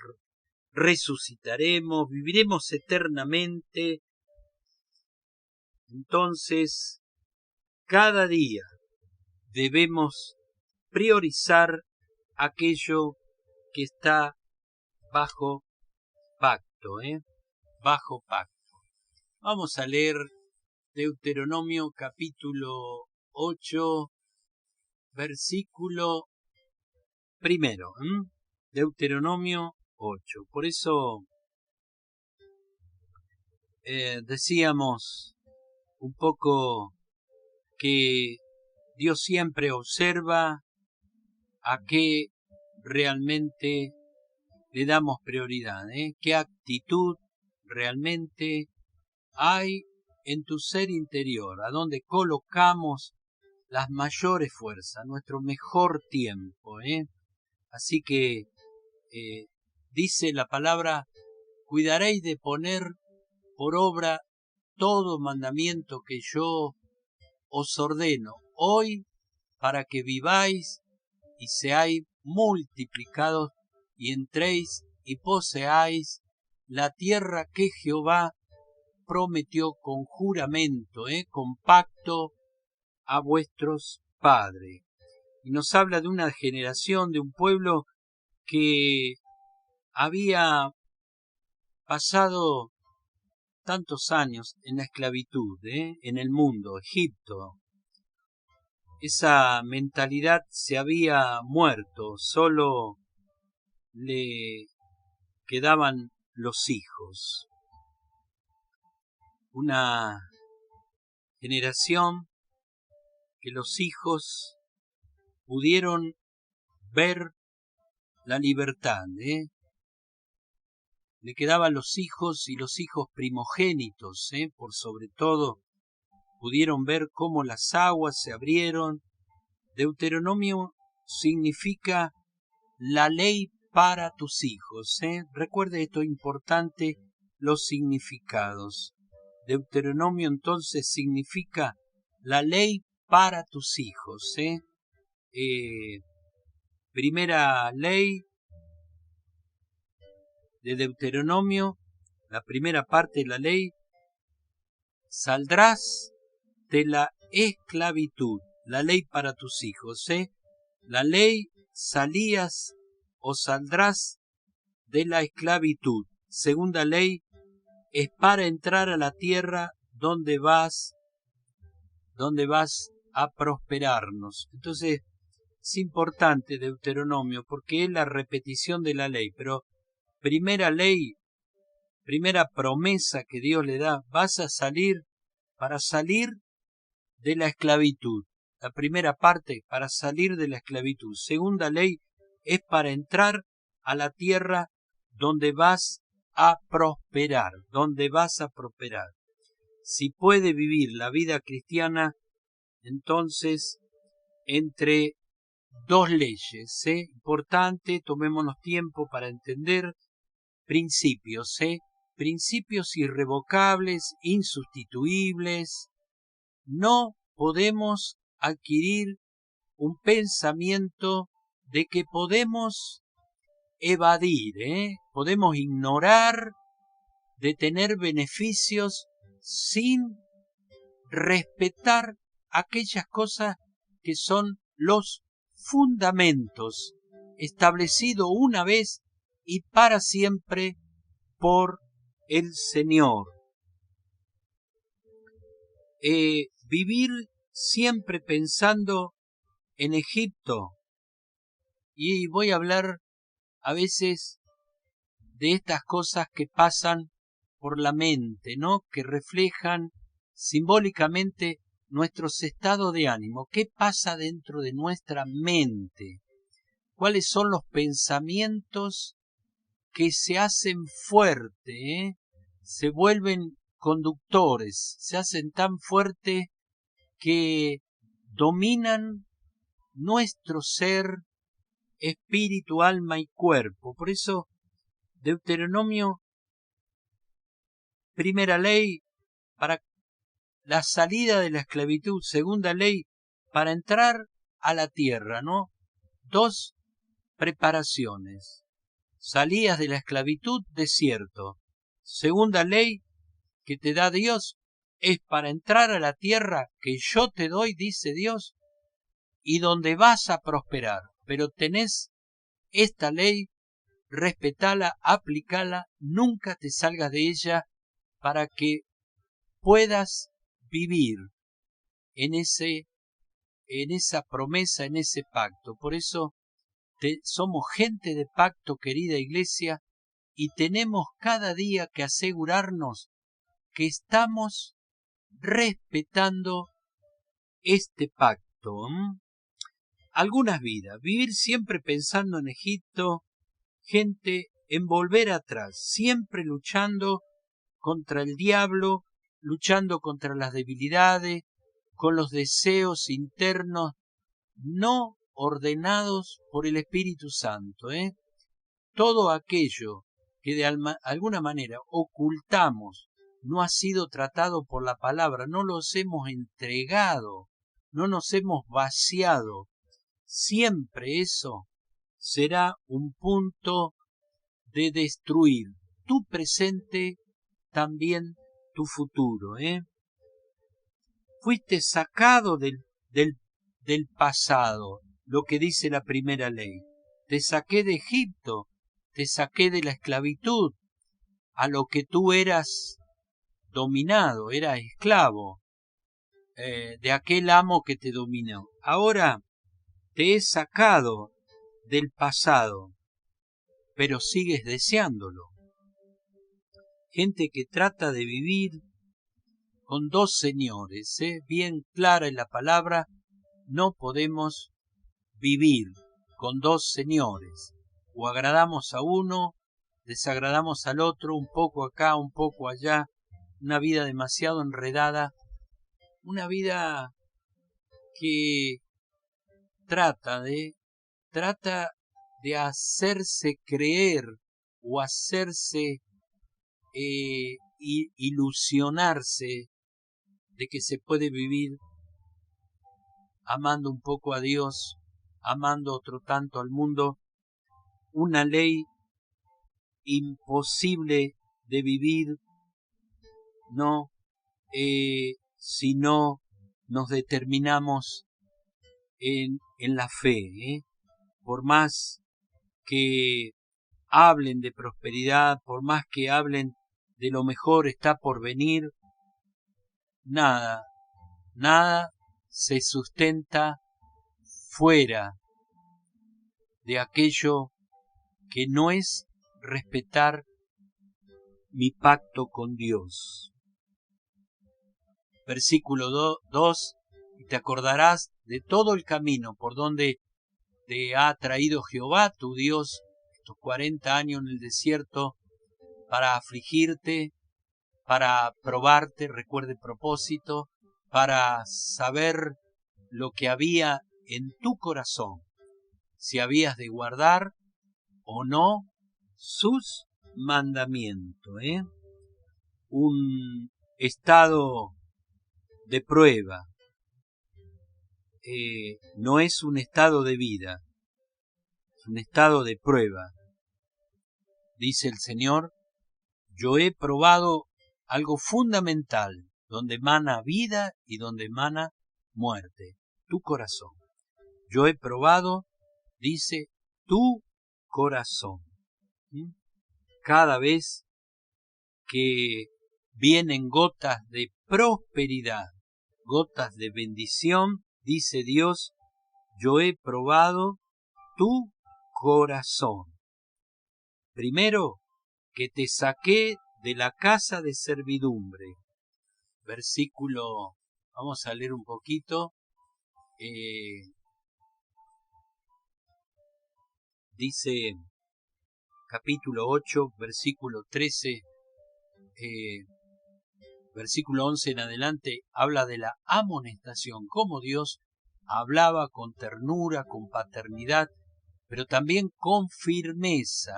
resucitaremos, viviremos eternamente. Entonces, cada día debemos priorizar aquello que está bajo pacto, bajo pacto. Vamos a leer Deuteronomio capítulo 8, versículo primero. Deuteronomio 8. Por eso decíamos un poco que Dios siempre observa a qué realmente le damos prioridad, qué actitud realmente hay en tu ser interior, a dónde colocamos las mayores fuerzas, nuestro mejor tiempo. Así que dice la palabra, cuidaréis de poner por obra todo mandamiento que yo os ordeno hoy, para que viváis y seáis multiplicados y entréis y poseáis la tierra que Jehová prometió con juramento, con pacto a vuestros padres. Y nos habla de una generación, de un pueblo que había pasado tantos años en la esclavitud, en el mundo, Egipto. Esa mentalidad se había muerto, solo le quedaban los hijos. Una generación que los hijos pudieron ver la libertad, Le quedaban los hijos y los hijos primogénitos, por sobre todo, pudieron ver cómo las aguas se abrieron Deuteronomio significa la ley para tus hijos. Recuerde esto importante, los significados. Deuteronomio entonces significa la ley para tus hijos. Primera ley de Deuteronomio, la primera parte de la ley: saldrás de la esclavitud. La ley para tus hijos. La ley: salías o saldrás de la esclavitud. Segunda ley: es para entrar a la tierra donde vas a prosperarnos. Entonces es importante Deuteronomio porque es la repetición de la ley, pero primera ley, primera promesa que Dios le da: vas a salir, para salir de la esclavitud. La primera parte, para salir de la esclavitud. Segunda ley, es para entrar a la tierra donde vas a prosperar, donde vas a prosperar. Si puede vivir la vida cristiana, entonces, entre dos leyes, importante, tomémonos tiempo para entender principios, principios irrevocables, insustituibles. No podemos adquirir un pensamiento de que podemos evadir, podemos ignorar de tener beneficios sin respetar aquellas cosas que son los fundamentos establecidos una vez y para siempre por el Señor. Vivir siempre pensando en Egipto, y voy a hablar a veces de estas cosas que pasan por la mente, ¿no? Que reflejan simbólicamente nuestros estados de ánimo. ¿Qué pasa dentro de nuestra mente? ¿Cuáles son los pensamientos que se hacen fuertes, se vuelven conductores, se hacen tan fuertes que dominan nuestro ser, espíritu, alma y cuerpo? Por eso Deuteronomio, primera ley, para la salida de la esclavitud. Segunda ley, para entrar a la tierra, ¿no? Dos preparaciones. Salías de la esclavitud, desierto. Segunda ley que te da Dios es para entrar a la tierra que yo te doy, dice Dios, y donde vas a prosperar. Pero tenés esta ley, respetala, aplicala, nunca te salgas de ella para que puedas vivir en esa promesa, en ese pacto. Por eso somos gente de pacto, querida iglesia, y tenemos cada día que asegurarnos que estamos respetando este pacto. Algunas vidas, vivir siempre pensando en Egipto, gente en volver atrás, siempre luchando contra el diablo, luchando contra las debilidades, con los deseos internos no ordenados por el Espíritu Santo. Todo aquello que de alguna manera ocultamos no ha sido tratado por la palabra, no los hemos entregado, no nos hemos vaciado. Siempre eso será un punto de destruir tu presente, también tu futuro. Fuiste sacado del pasado, lo que dice la primera ley. Te saqué de Egipto, te saqué de la esclavitud, a lo que tú eras dominado, eras esclavo de aquel amo que te dominó. Ahora te he sacado del pasado, pero sigues deseándolo. Gente que trata de vivir con dos señores, bien clara en la palabra: no podemos vivir con dos señores. O agradamos a uno, desagradamos al otro, un poco acá, un poco allá. Una vida demasiado enredada, una vida que trata de hacerse creer o hacerse ilusionarse de que se puede vivir amando un poco a Dios, amando otro tanto al mundo, una ley imposible de vivir, no, si no nos determinamos en la fe, por más que hablen de prosperidad, por más que hablen de lo mejor está por venir, nada se sustenta fuera de aquello que no es respetar mi pacto con Dios. Versículo 2, y te acordarás de todo el camino por donde te ha traído Jehová, tu Dios, estos 40 años en el desierto, para afligirte, para probarte, recuerde propósito, para saber lo que había en tu corazón, si habías de guardar o no sus mandamientos, un estado de prueba, no es un estado de vida, es un estado de prueba. Dice el Señor, yo he probado algo fundamental, donde emana vida y donde emana muerte, tu corazón. Yo he probado, dice, tu corazón. Cada vez que vienen gotas de prosperidad, gotas de bendición, dice Dios, yo he probado tu corazón. Primero, que te saqué de la casa de servidumbre. Versículo, vamos a leer un poquito. Dice capítulo 8, versículo 13, versículo 11 en adelante, habla de la amonestación, cómo Dios hablaba con ternura, con paternidad, pero también con firmeza,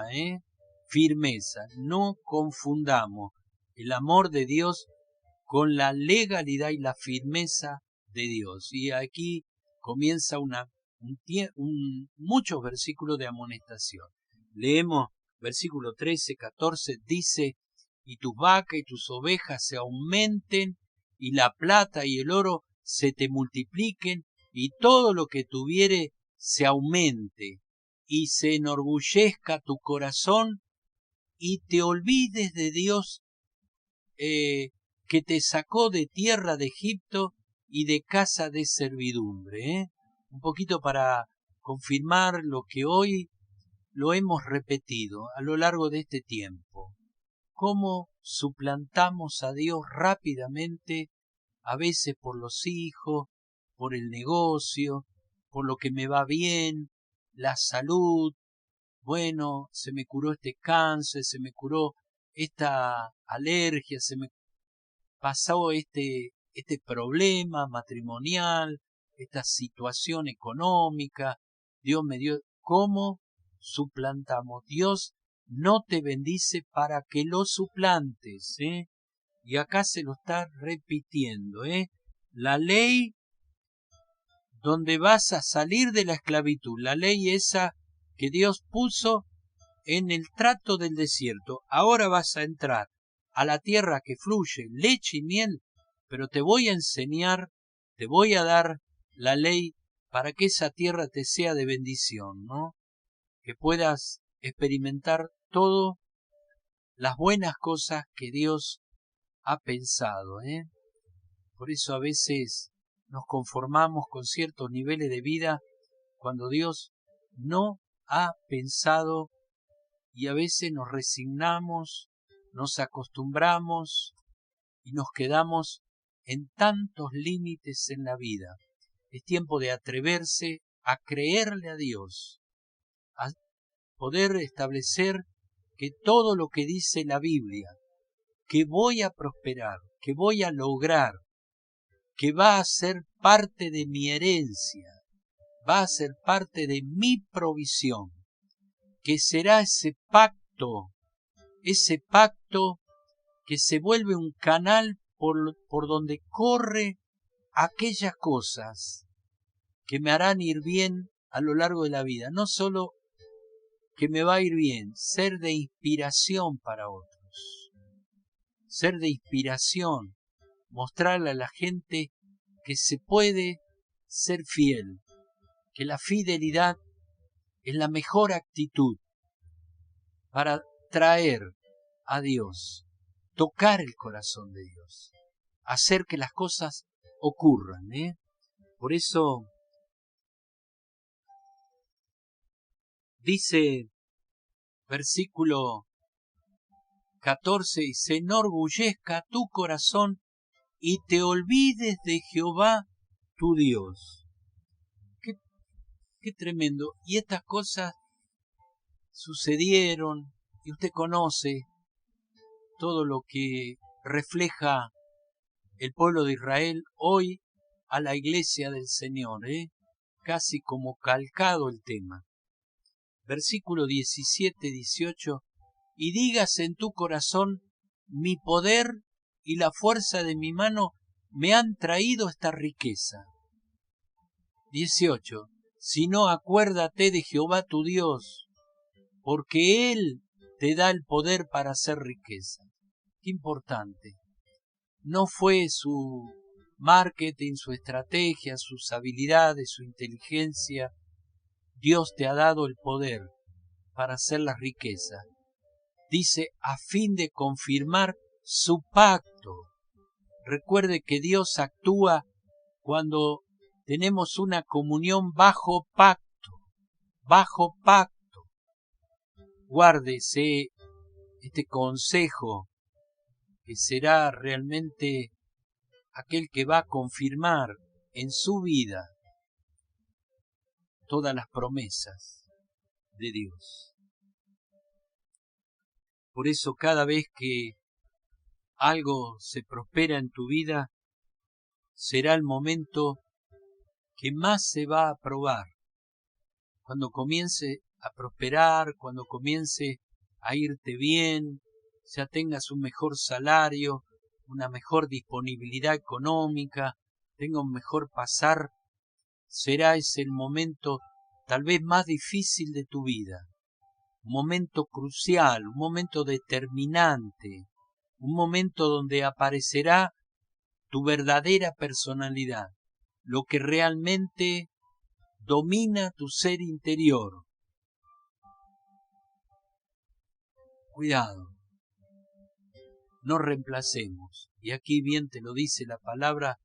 firmeza. No confundamos el amor de Dios con la legalidad y la firmeza de Dios. Y aquí comienza muchos versículos de amonestación. Leemos versículo 13, 14, dice, y tus vacas y tus ovejas se aumenten, y la plata y el oro se te multipliquen, y todo lo que tuviere se aumente, y se enorgullezca tu corazón, y te olvides de Dios que te sacó de tierra de Egipto y de casa de servidumbre. Un poquito para confirmar lo que hoy lo hemos repetido a lo largo de este tiempo. Cómo suplantamos a Dios rápidamente, a veces por los hijos, por el negocio, por lo que me va bien, la salud. Bueno, se me curó este cáncer, se me curó esta alergia, se me pasó este problema matrimonial, esta situación económica, Dios me dio. ¿Cómo suplantamos? Dios no te bendice para que lo suplantes, y acá se lo está repitiendo, la ley donde vas a salir de la esclavitud, la ley esa que Dios puso en el trato del desierto, ahora vas a entrar a la tierra que fluye leche y miel, pero te voy a enseñar, te voy a dar la ley para que esa tierra te sea de bendición, ¿no? Que puedas experimentar todas las buenas cosas que Dios ha pensado, Por eso a veces nos conformamos con ciertos niveles de vida cuando Dios no ha pensado, y a veces nos resignamos, nos acostumbramos y nos quedamos en tantos límites en la vida. Es tiempo de atreverse a creerle a Dios, a poder establecer que todo lo que dice la Biblia, que voy a prosperar, que voy a lograr, que va a ser parte de mi herencia, va a ser parte de mi provisión, que será ese pacto que se vuelve un canal por donde corre aquellas cosas que me harán ir bien a lo largo de la vida. No solo que me va a ir bien, ser de inspiración para otros. Ser de inspiración, mostrarle a la gente que se puede ser fiel, que la fidelidad es la mejor actitud para traer a Dios, tocar el corazón de Dios, hacer que las cosas ocurran. Por eso dice versículo 14, y se enorgullezca tu corazón y te olvides de Jehová tu Dios. Qué tremendo. Y estas cosas sucedieron, y usted conoce todo lo que refleja el pueblo de Israel hoy a la iglesia del Señor, casi como calcado el tema. Versículo 17-18, y digas en tu corazón, mi poder y la fuerza de mi mano me han traído esta riqueza. 18, si no, acuérdate de Jehová tu Dios, porque Él te da el poder para hacer riqueza. Qué importante. No fue su marketing, su estrategia, sus habilidades, su inteligencia. Dios te ha dado el poder para hacer la riqueza. Dice, a fin de confirmar su pacto. Recuerde que Dios actúa cuando tenemos una comunión bajo pacto. Bajo pacto. Guárdese este consejo, que será realmente aquel que va a confirmar en su vida todas las promesas de Dios. Por eso cada vez que algo se prospera en tu vida, será el momento que más se va a probar. Cuando comience a prosperar, cuando comience a irte bien, ya tengas un mejor salario, una mejor disponibilidad económica, tenga un mejor pasar, será ese el momento tal vez más difícil de tu vida. Un momento crucial, un momento determinante, un momento donde aparecerá tu verdadera personalidad, lo que realmente domina tu ser interior. Cuidado, no reemplacemos. Y aquí bien te lo dice la palabra,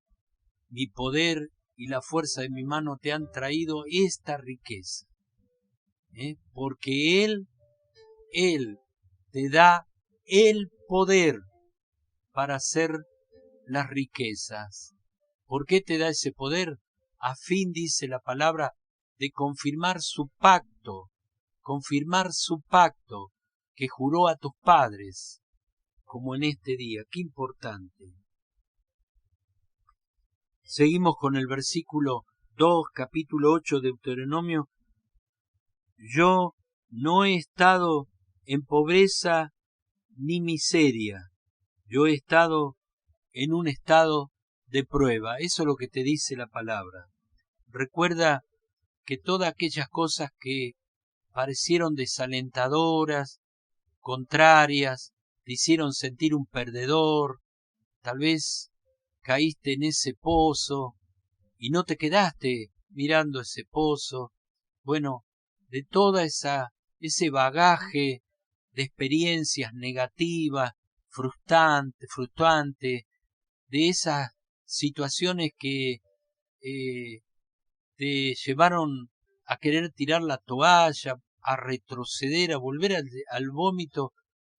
mi poder y la fuerza de mi mano te han traído esta riqueza. Porque Él te da el poder para hacer las riquezas. ¿Por qué te da ese poder? A fin, dice la palabra, de confirmar su pacto que juró a tus padres, como en este día. Qué importante. Seguimos con el versículo 2, capítulo 8 de Deuteronomio. Yo no he estado en pobreza ni miseria. Yo he estado en un estado de prueba. Eso es lo que te dice la palabra. Recuerda que todas aquellas cosas que parecieron desalentadoras, contrarias, te hicieron sentir un perdedor, tal vez caíste en ese pozo y no te quedaste mirando ese pozo. Bueno, de toda ese bagaje de experiencias negativas, frustrantes, de esas situaciones que te llevaron a querer tirar la toalla, a retroceder, a volver al vómito.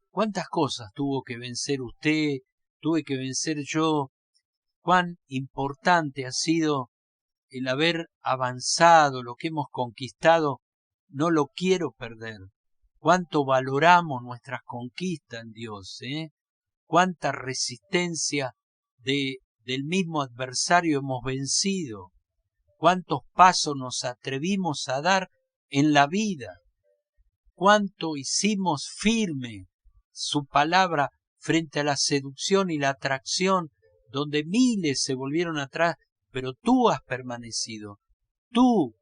¿Cuántas cosas tuvo que vencer usted? Tuve que vencer yo. Cuán importante ha sido el haber avanzado, lo que hemos conquistado, no lo quiero perder. Cuánto valoramos nuestras conquistas en Dios, cuánta resistencia del mismo adversario hemos vencido, cuántos pasos nos atrevimos a dar en la vida, cuánto hicimos firme su palabra frente a la seducción y la atracción, donde miles se volvieron atrás, pero tú has permanecido, tú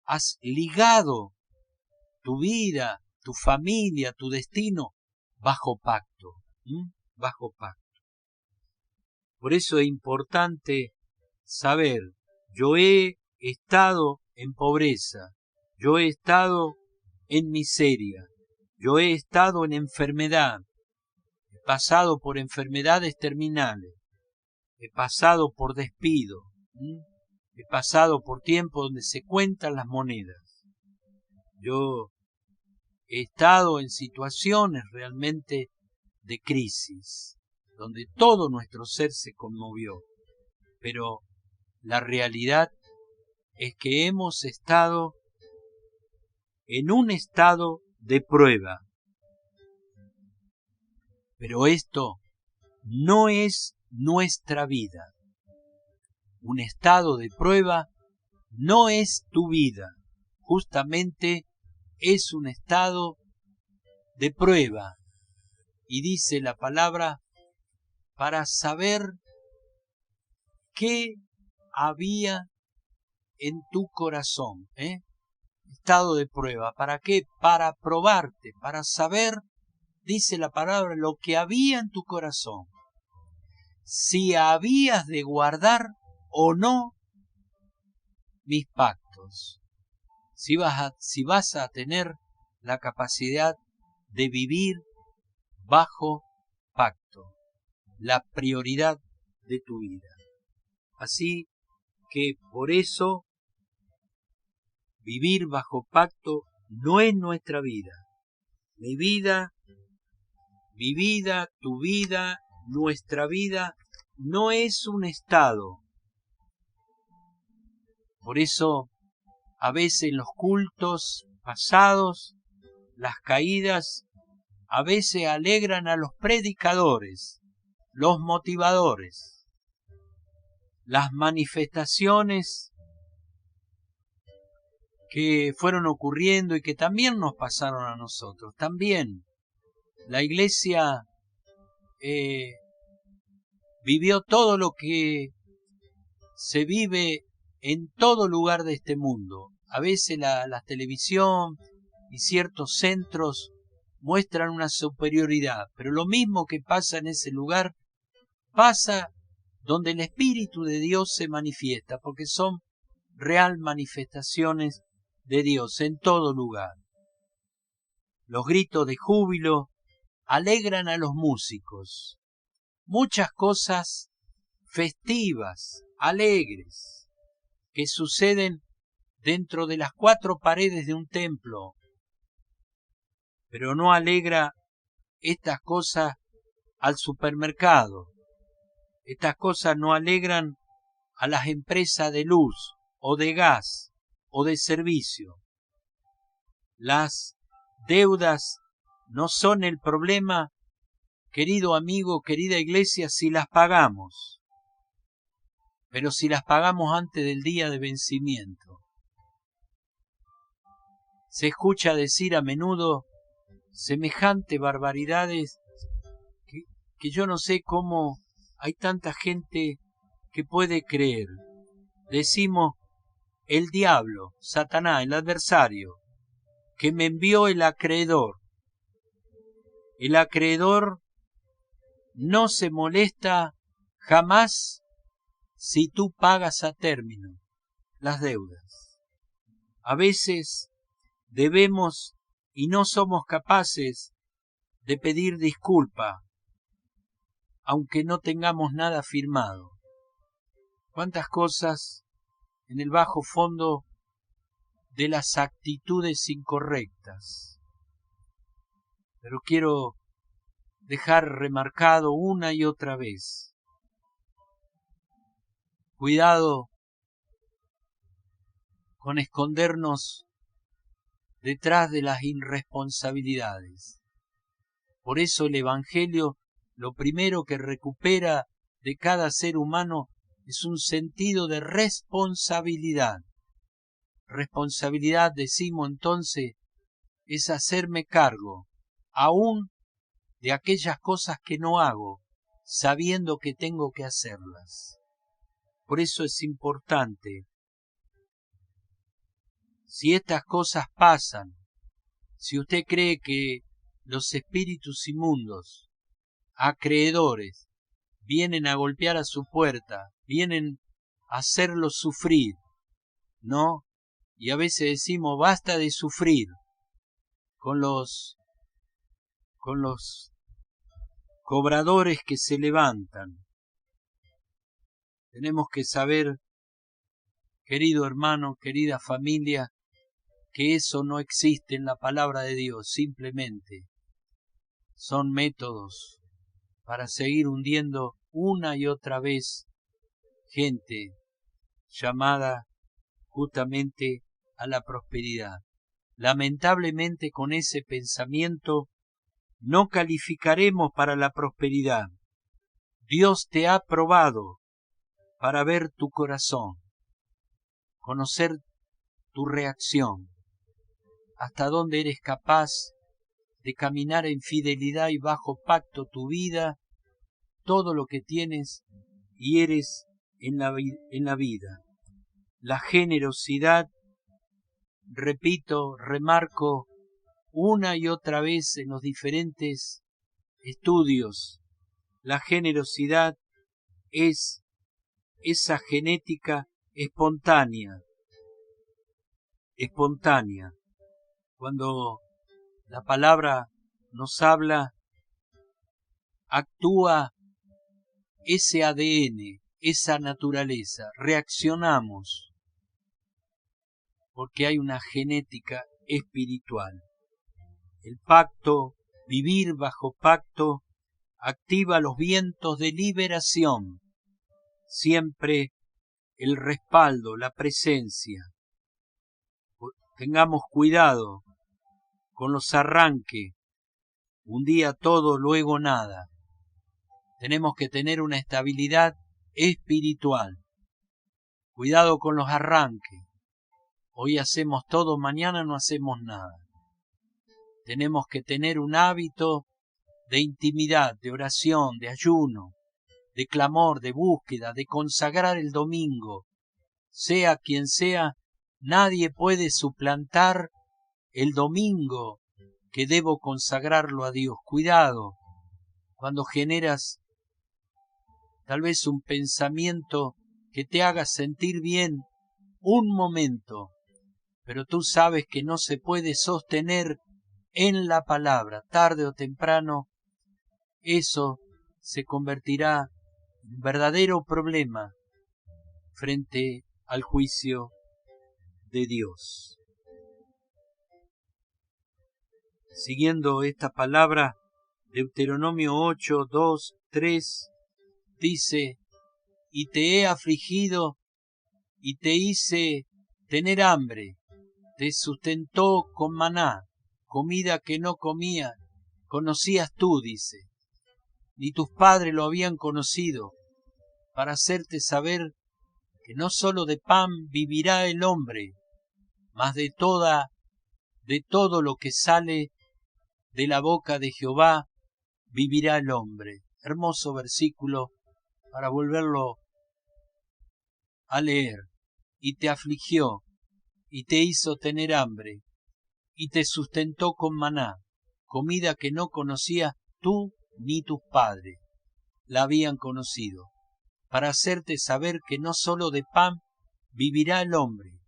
has ligado tu vida, tu familia, tu destino bajo pacto, bajo pacto. Por eso es importante saber, yo he estado en pobreza, yo he estado en miseria, yo he estado en enfermedad, he pasado por enfermedades terminales, he pasado por despido, he pasado por tiempos donde se cuentan las monedas. Yo he estado en situaciones realmente de crisis, donde todo nuestro ser se conmovió, pero la realidad es que hemos estado en un estado de prueba. Pero esto no es nuestra vida. Un estado de prueba no es tu vida. Justamente es un estado de prueba. Y dice la palabra, para saber qué había en tu corazón. Estado de prueba. ¿Para qué? Para probarte, para saber, dice la palabra, lo que había en tu corazón. Si habías de guardar o no mis pactos. Si vas a tener la capacidad de vivir bajo pacto. La prioridad de tu vida. Así que por eso vivir bajo pacto no es nuestra vida. Mi vida, tu vida, nuestra vida no es un estado. Por eso a veces los cultos pasados, las caídas, a veces alegran a los predicadores, los motivadores, las manifestaciones que fueron ocurriendo y que también nos pasaron a nosotros. También la iglesia vivió todo lo que se vive en todo lugar de este mundo. A veces la televisión y ciertos centros muestran una superioridad, pero lo mismo que pasa en ese lugar pasa donde el Espíritu de Dios se manifiesta, porque son real manifestaciones de Dios en todo lugar. Los gritos de júbilo alegran a los músicos. Muchas cosas festivas, alegres, que suceden dentro de las cuatro paredes de un templo, pero no alegra estas cosas al supermercado. Estas cosas no alegran a las empresas de luz o de gas o de servicio. Las deudas no son el problema, querido amigo, querida iglesia, si las pagamos. Pero si las pagamos antes del día de vencimiento. Se escucha decir a menudo semejante barbaridades que yo no sé cómo hay tanta gente que puede creer. Decimos, el diablo, Satanás, el adversario, que me envió el acreedor. El acreedor no se molesta jamás si tú pagas a término las deudas. A veces debemos y no somos capaces de pedir disculpa, aunque no tengamos nada firmado. ¿Cuántas cosas en el bajo fondo de las actitudes incorrectas? Pero quiero dejar remarcado una y otra vez. Cuidado con escondernos detrás de las irresponsabilidades. Por eso el Evangelio lo primero que recupera de cada ser humano es un sentido de responsabilidad. Responsabilidad, decimos entonces, es hacerme cargo, aún de aquellas cosas que no hago, sabiendo que tengo que hacerlas. Por eso es importante, si estas cosas pasan, si usted cree que los espíritus inmundos, acreedores, vienen a golpear a su puerta, vienen a hacerlo sufrir, ¿no? Y a veces decimos, basta de sufrir con los cobradores que se levantan. Tenemos que saber, querido hermano, querida familia, que eso no existe en la palabra de Dios, simplemente son métodos para seguir hundiendo una y otra vez gente llamada justamente a la prosperidad. Lamentablemente con ese pensamiento no calificaremos para la prosperidad. Dios te ha probado para ver tu corazón, conocer tu reacción, hasta dónde eres capaz de caminar en fidelidad y bajo pacto tu vida, todo lo que tienes y eres en la vida. La generosidad, repito, remarco una y otra vez en los diferentes estudios, la generosidad es esa genética espontánea. Cuando la palabra nos habla, actúa ese ADN, esa naturaleza, reaccionamos, porque hay una genética espiritual. El pacto, vivir bajo pacto, activa los vientos de liberación, siempre el respaldo, la presencia. Tengamos cuidado con los arranques, un día todo, luego nada. Tenemos que tener una estabilidad espiritual. Cuidado con los arranques. Hoy hacemos todo, mañana no hacemos nada. Tenemos que tener un hábito de intimidad, de oración, de ayuno, de clamor, de búsqueda, de consagrar el domingo. Sea quien sea, nadie puede suplantar el domingo que debo consagrarlo a Dios. Cuidado, cuando generas tal vez un pensamiento que te haga sentir bien un momento, pero tú sabes que no se puede sostener en la palabra, tarde o temprano, eso se convertirá en un verdadero problema frente al juicio de Dios. Siguiendo esta palabra, Deuteronomio 8, 2, 3, dice, y te he afligido y te hice tener hambre, te sustentó con maná, comida que no conocías tú, dice, ni tus padres lo habían conocido, para hacerte saber que no sólo de pan vivirá el hombre, mas de todo lo que sale de la boca de Jehová vivirá el hombre. Hermoso versículo para volverlo a leer. Y te afligió, y te hizo tener hambre, y te sustentó con maná, comida que no conocías tú ni tus padres la habían conocido, para hacerte saber que no sólo de pan vivirá el hombre,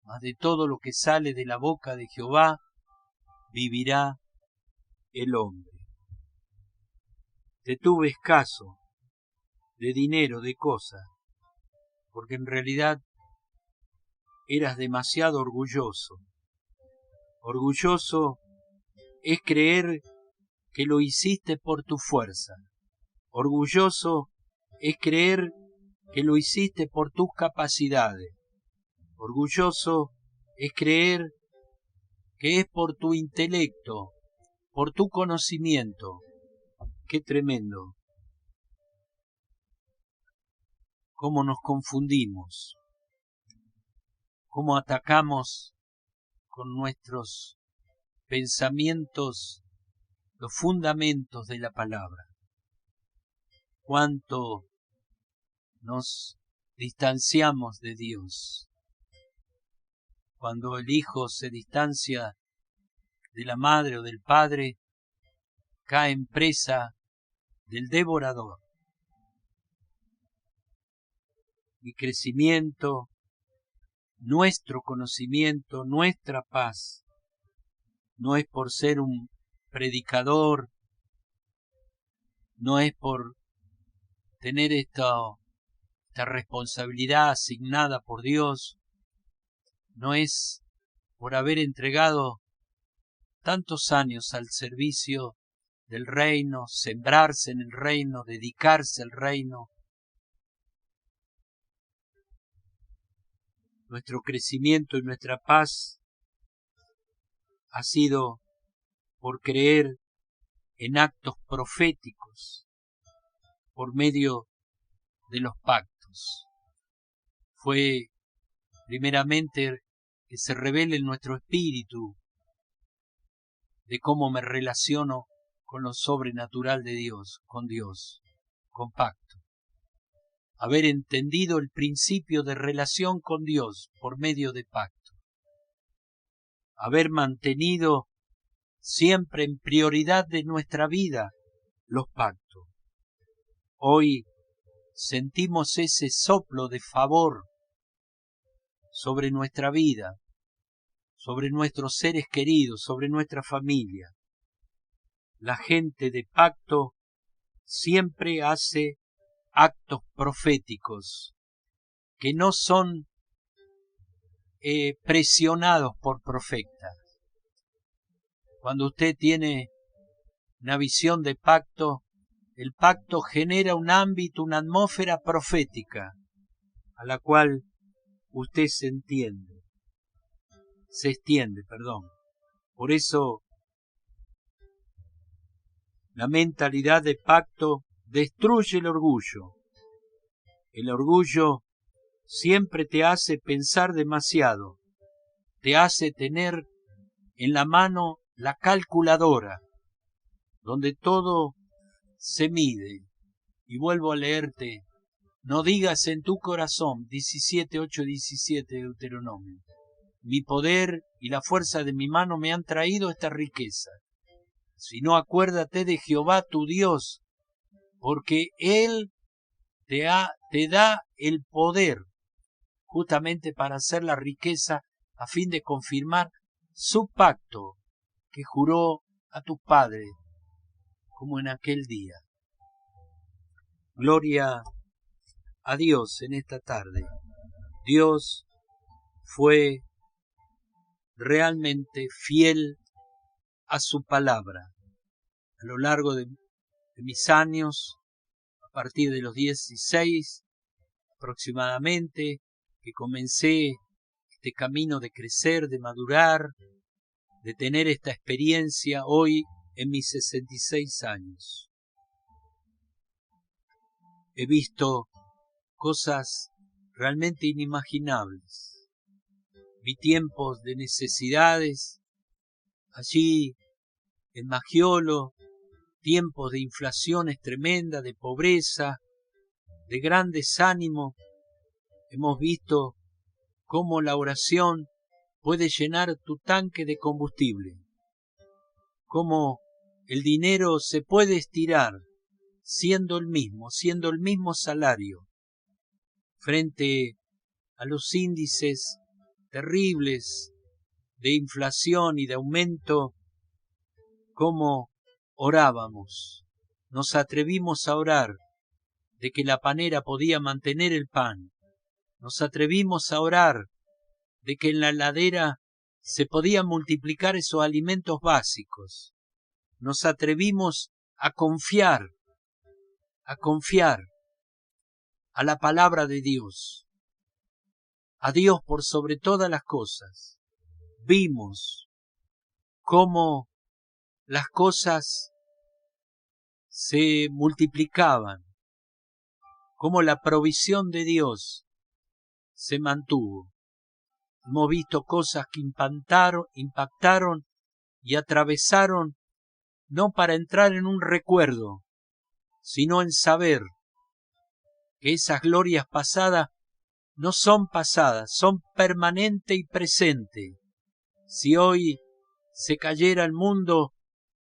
mas de todo lo que sale de la boca de Jehová vivirá el hombre. Te tuve escaso de dinero, de cosas, porque en realidad eras demasiado orgulloso. Orgulloso es creer que lo hiciste por tu fuerza. Orgulloso es creer que lo hiciste por tus capacidades. Orgulloso es creer que es por tu intelecto, por tu conocimiento. Qué tremendo. cómo nos confundimos, cómo atacamos con nuestros pensamientos los fundamentos de la palabra, cuánto nos distanciamos de Dios. Cuando el hijo se distancia de la madre o del padre, cae en presa del devorador. Mi crecimiento, nuestro conocimiento, nuestra paz, no es por ser un predicador, no es por tener esta responsabilidad asignada por Dios, no es por haber entregado tantos años al servicio del reino, sembrarse en el reino, dedicarse al reino. Nuestro crecimiento y nuestra paz ha sido por creer en actos proféticos por medio de los pactos. Fue primeramente que se revele en nuestro espíritu de cómo me relaciono con lo sobrenatural de Dios, con pacto. Haber entendido el principio de relación con Dios por medio de pacto. Haber mantenido siempre en prioridad de nuestra vida los pactos. Hoy sentimos ese soplo de favor sobre nuestra vida, sobre nuestros seres queridos, sobre nuestra familia. La gente de pacto siempre hace actos proféticos que no son presionados por profetas. Cuando usted tiene una visión de pacto, el pacto genera un ámbito, una atmósfera profética a la cual usted se extiende. Por eso la mentalidad de pacto destruye el orgullo. El orgullo siempre te hace pensar demasiado, te hace tener en la mano la calculadora, donde todo se mide. Y vuelvo a leerte, no digas en tu corazón, 17:8-17 de Deuteronomio, mi poder y la fuerza de mi mano me han traído esta riqueza, sino acuérdate de Jehová tu Dios, porque Él te da el poder justamente para hacer la riqueza a fin de confirmar su pacto que juró a tus padres como en aquel día. Gloria a Dios en esta tarde. Dios fue realmente fiel a su palabra. A lo largo de mis años, a partir de los 16 aproximadamente, que comencé este camino de crecer, de madurar, de tener esta experiencia hoy en mis 66 años. He visto cosas realmente inimaginables. Vi tiempos de necesidades allí en Maggiolo, tiempos de inflaciones tremendas, de pobreza, de gran desánimo. Hemos visto cómo la oración puede llenar tu tanque de combustible, cómo el dinero se puede estirar siendo el mismo salario, frente a los índices terribles de inflación y de aumento. Cómo orábamos, nos atrevimos a orar de que la panera podía mantener el pan, nos atrevimos a orar de que en la heladera se podían multiplicar esos alimentos básicos, nos atrevimos a confiar a la palabra de Dios, a Dios por sobre todas las cosas. Vimos cómo las cosas se multiplicaban, cómo la provisión de Dios se mantuvo. Hemos visto cosas que impactaron y atravesaron, no para entrar en un recuerdo, sino en saber que esas glorias pasadas no son pasadas, son permanente y presente. Si hoy se cayera el mundo,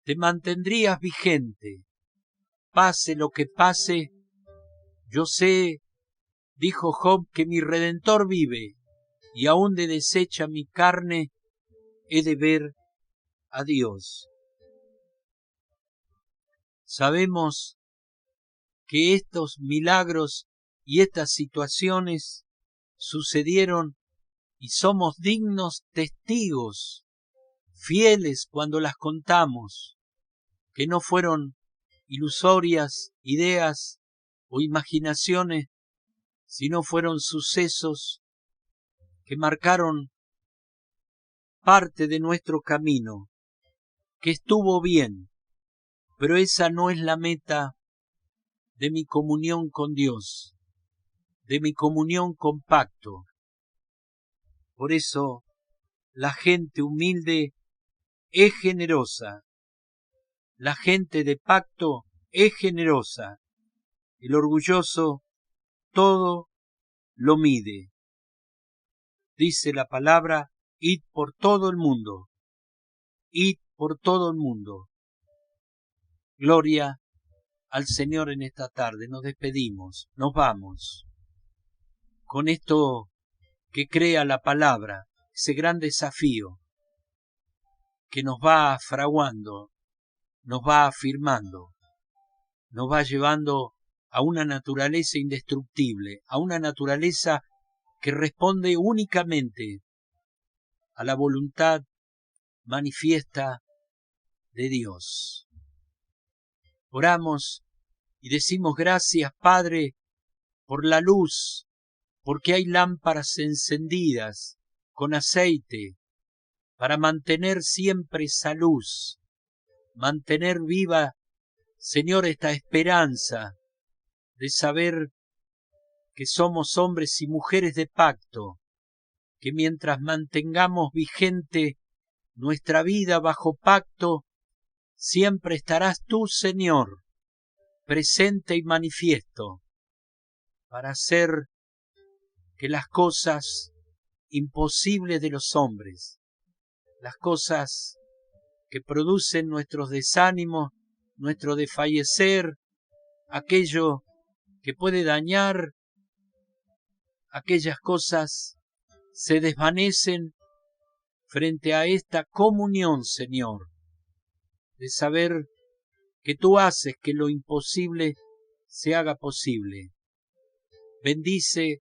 te mantendrías vigente. Pase lo que pase, yo sé, dijo Job, que mi Redentor vive, y aun de deshecha mi carne, he de ver a Dios. Sabemos que estos milagros y estas situaciones sucedieron y somos dignos testigos, fieles cuando las contamos, que no fueron ilusorias ideas o imaginaciones, sino fueron sucesos que marcaron parte de nuestro camino, que estuvo bien, pero esa no es la meta de mi comunión con Dios, de mi comunión con pacto. Por eso la gente humilde es generosa, la gente de pacto es generosa, el orgulloso todo lo mide. Dice la palabra, id por todo el mundo, id por todo el mundo. Gloria al Señor en esta tarde. Nos despedimos, nos vamos. Con esto que crea la palabra, ese gran desafío que nos va fraguando, nos va afirmando, nos va llevando a una naturaleza indestructible, a una naturaleza que responde únicamente a la voluntad manifiesta de Dios. Oramos y decimos gracias, Padre, por la luz, porque hay lámparas encendidas con aceite para mantener siempre esa luz, mantener viva, Señor, esta esperanza de saber que somos hombres y mujeres de pacto, que mientras mantengamos vigente nuestra vida bajo pacto, siempre estarás tú, Señor, presente y manifiesto, para hacer que las cosas imposibles de los hombres, las cosas que producen nuestros desánimos, nuestro desfallecer, aquello que puede dañar, aquellas cosas se desvanecen frente a esta comunión, Señor, de saber que tú haces que lo imposible se haga posible. Bendice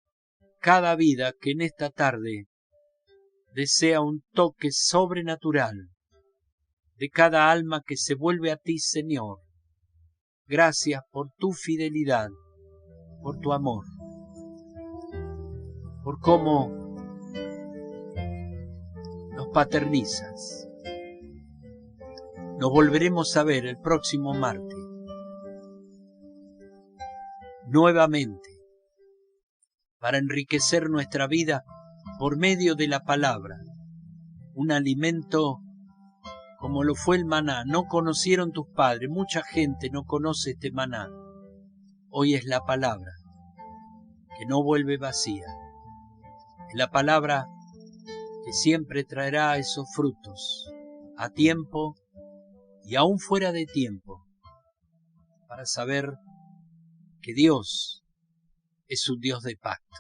cada vida que en esta tarde desea un toque sobrenatural de cada alma que se vuelve a ti, Señor. Gracias por tu fidelidad, por tu amor, por cómo nos paternizas. Nos volveremos a ver el próximo martes, nuevamente, para enriquecer nuestra vida por medio de la palabra, un alimento como lo fue el maná. No conocieron tus padres, mucha gente no conoce este maná. Hoy es la palabra, que no vuelve vacía, es la palabra que siempre traerá esos frutos, a tiempo y aún fuera de tiempo, para saber que Dios es un Dios de pacto.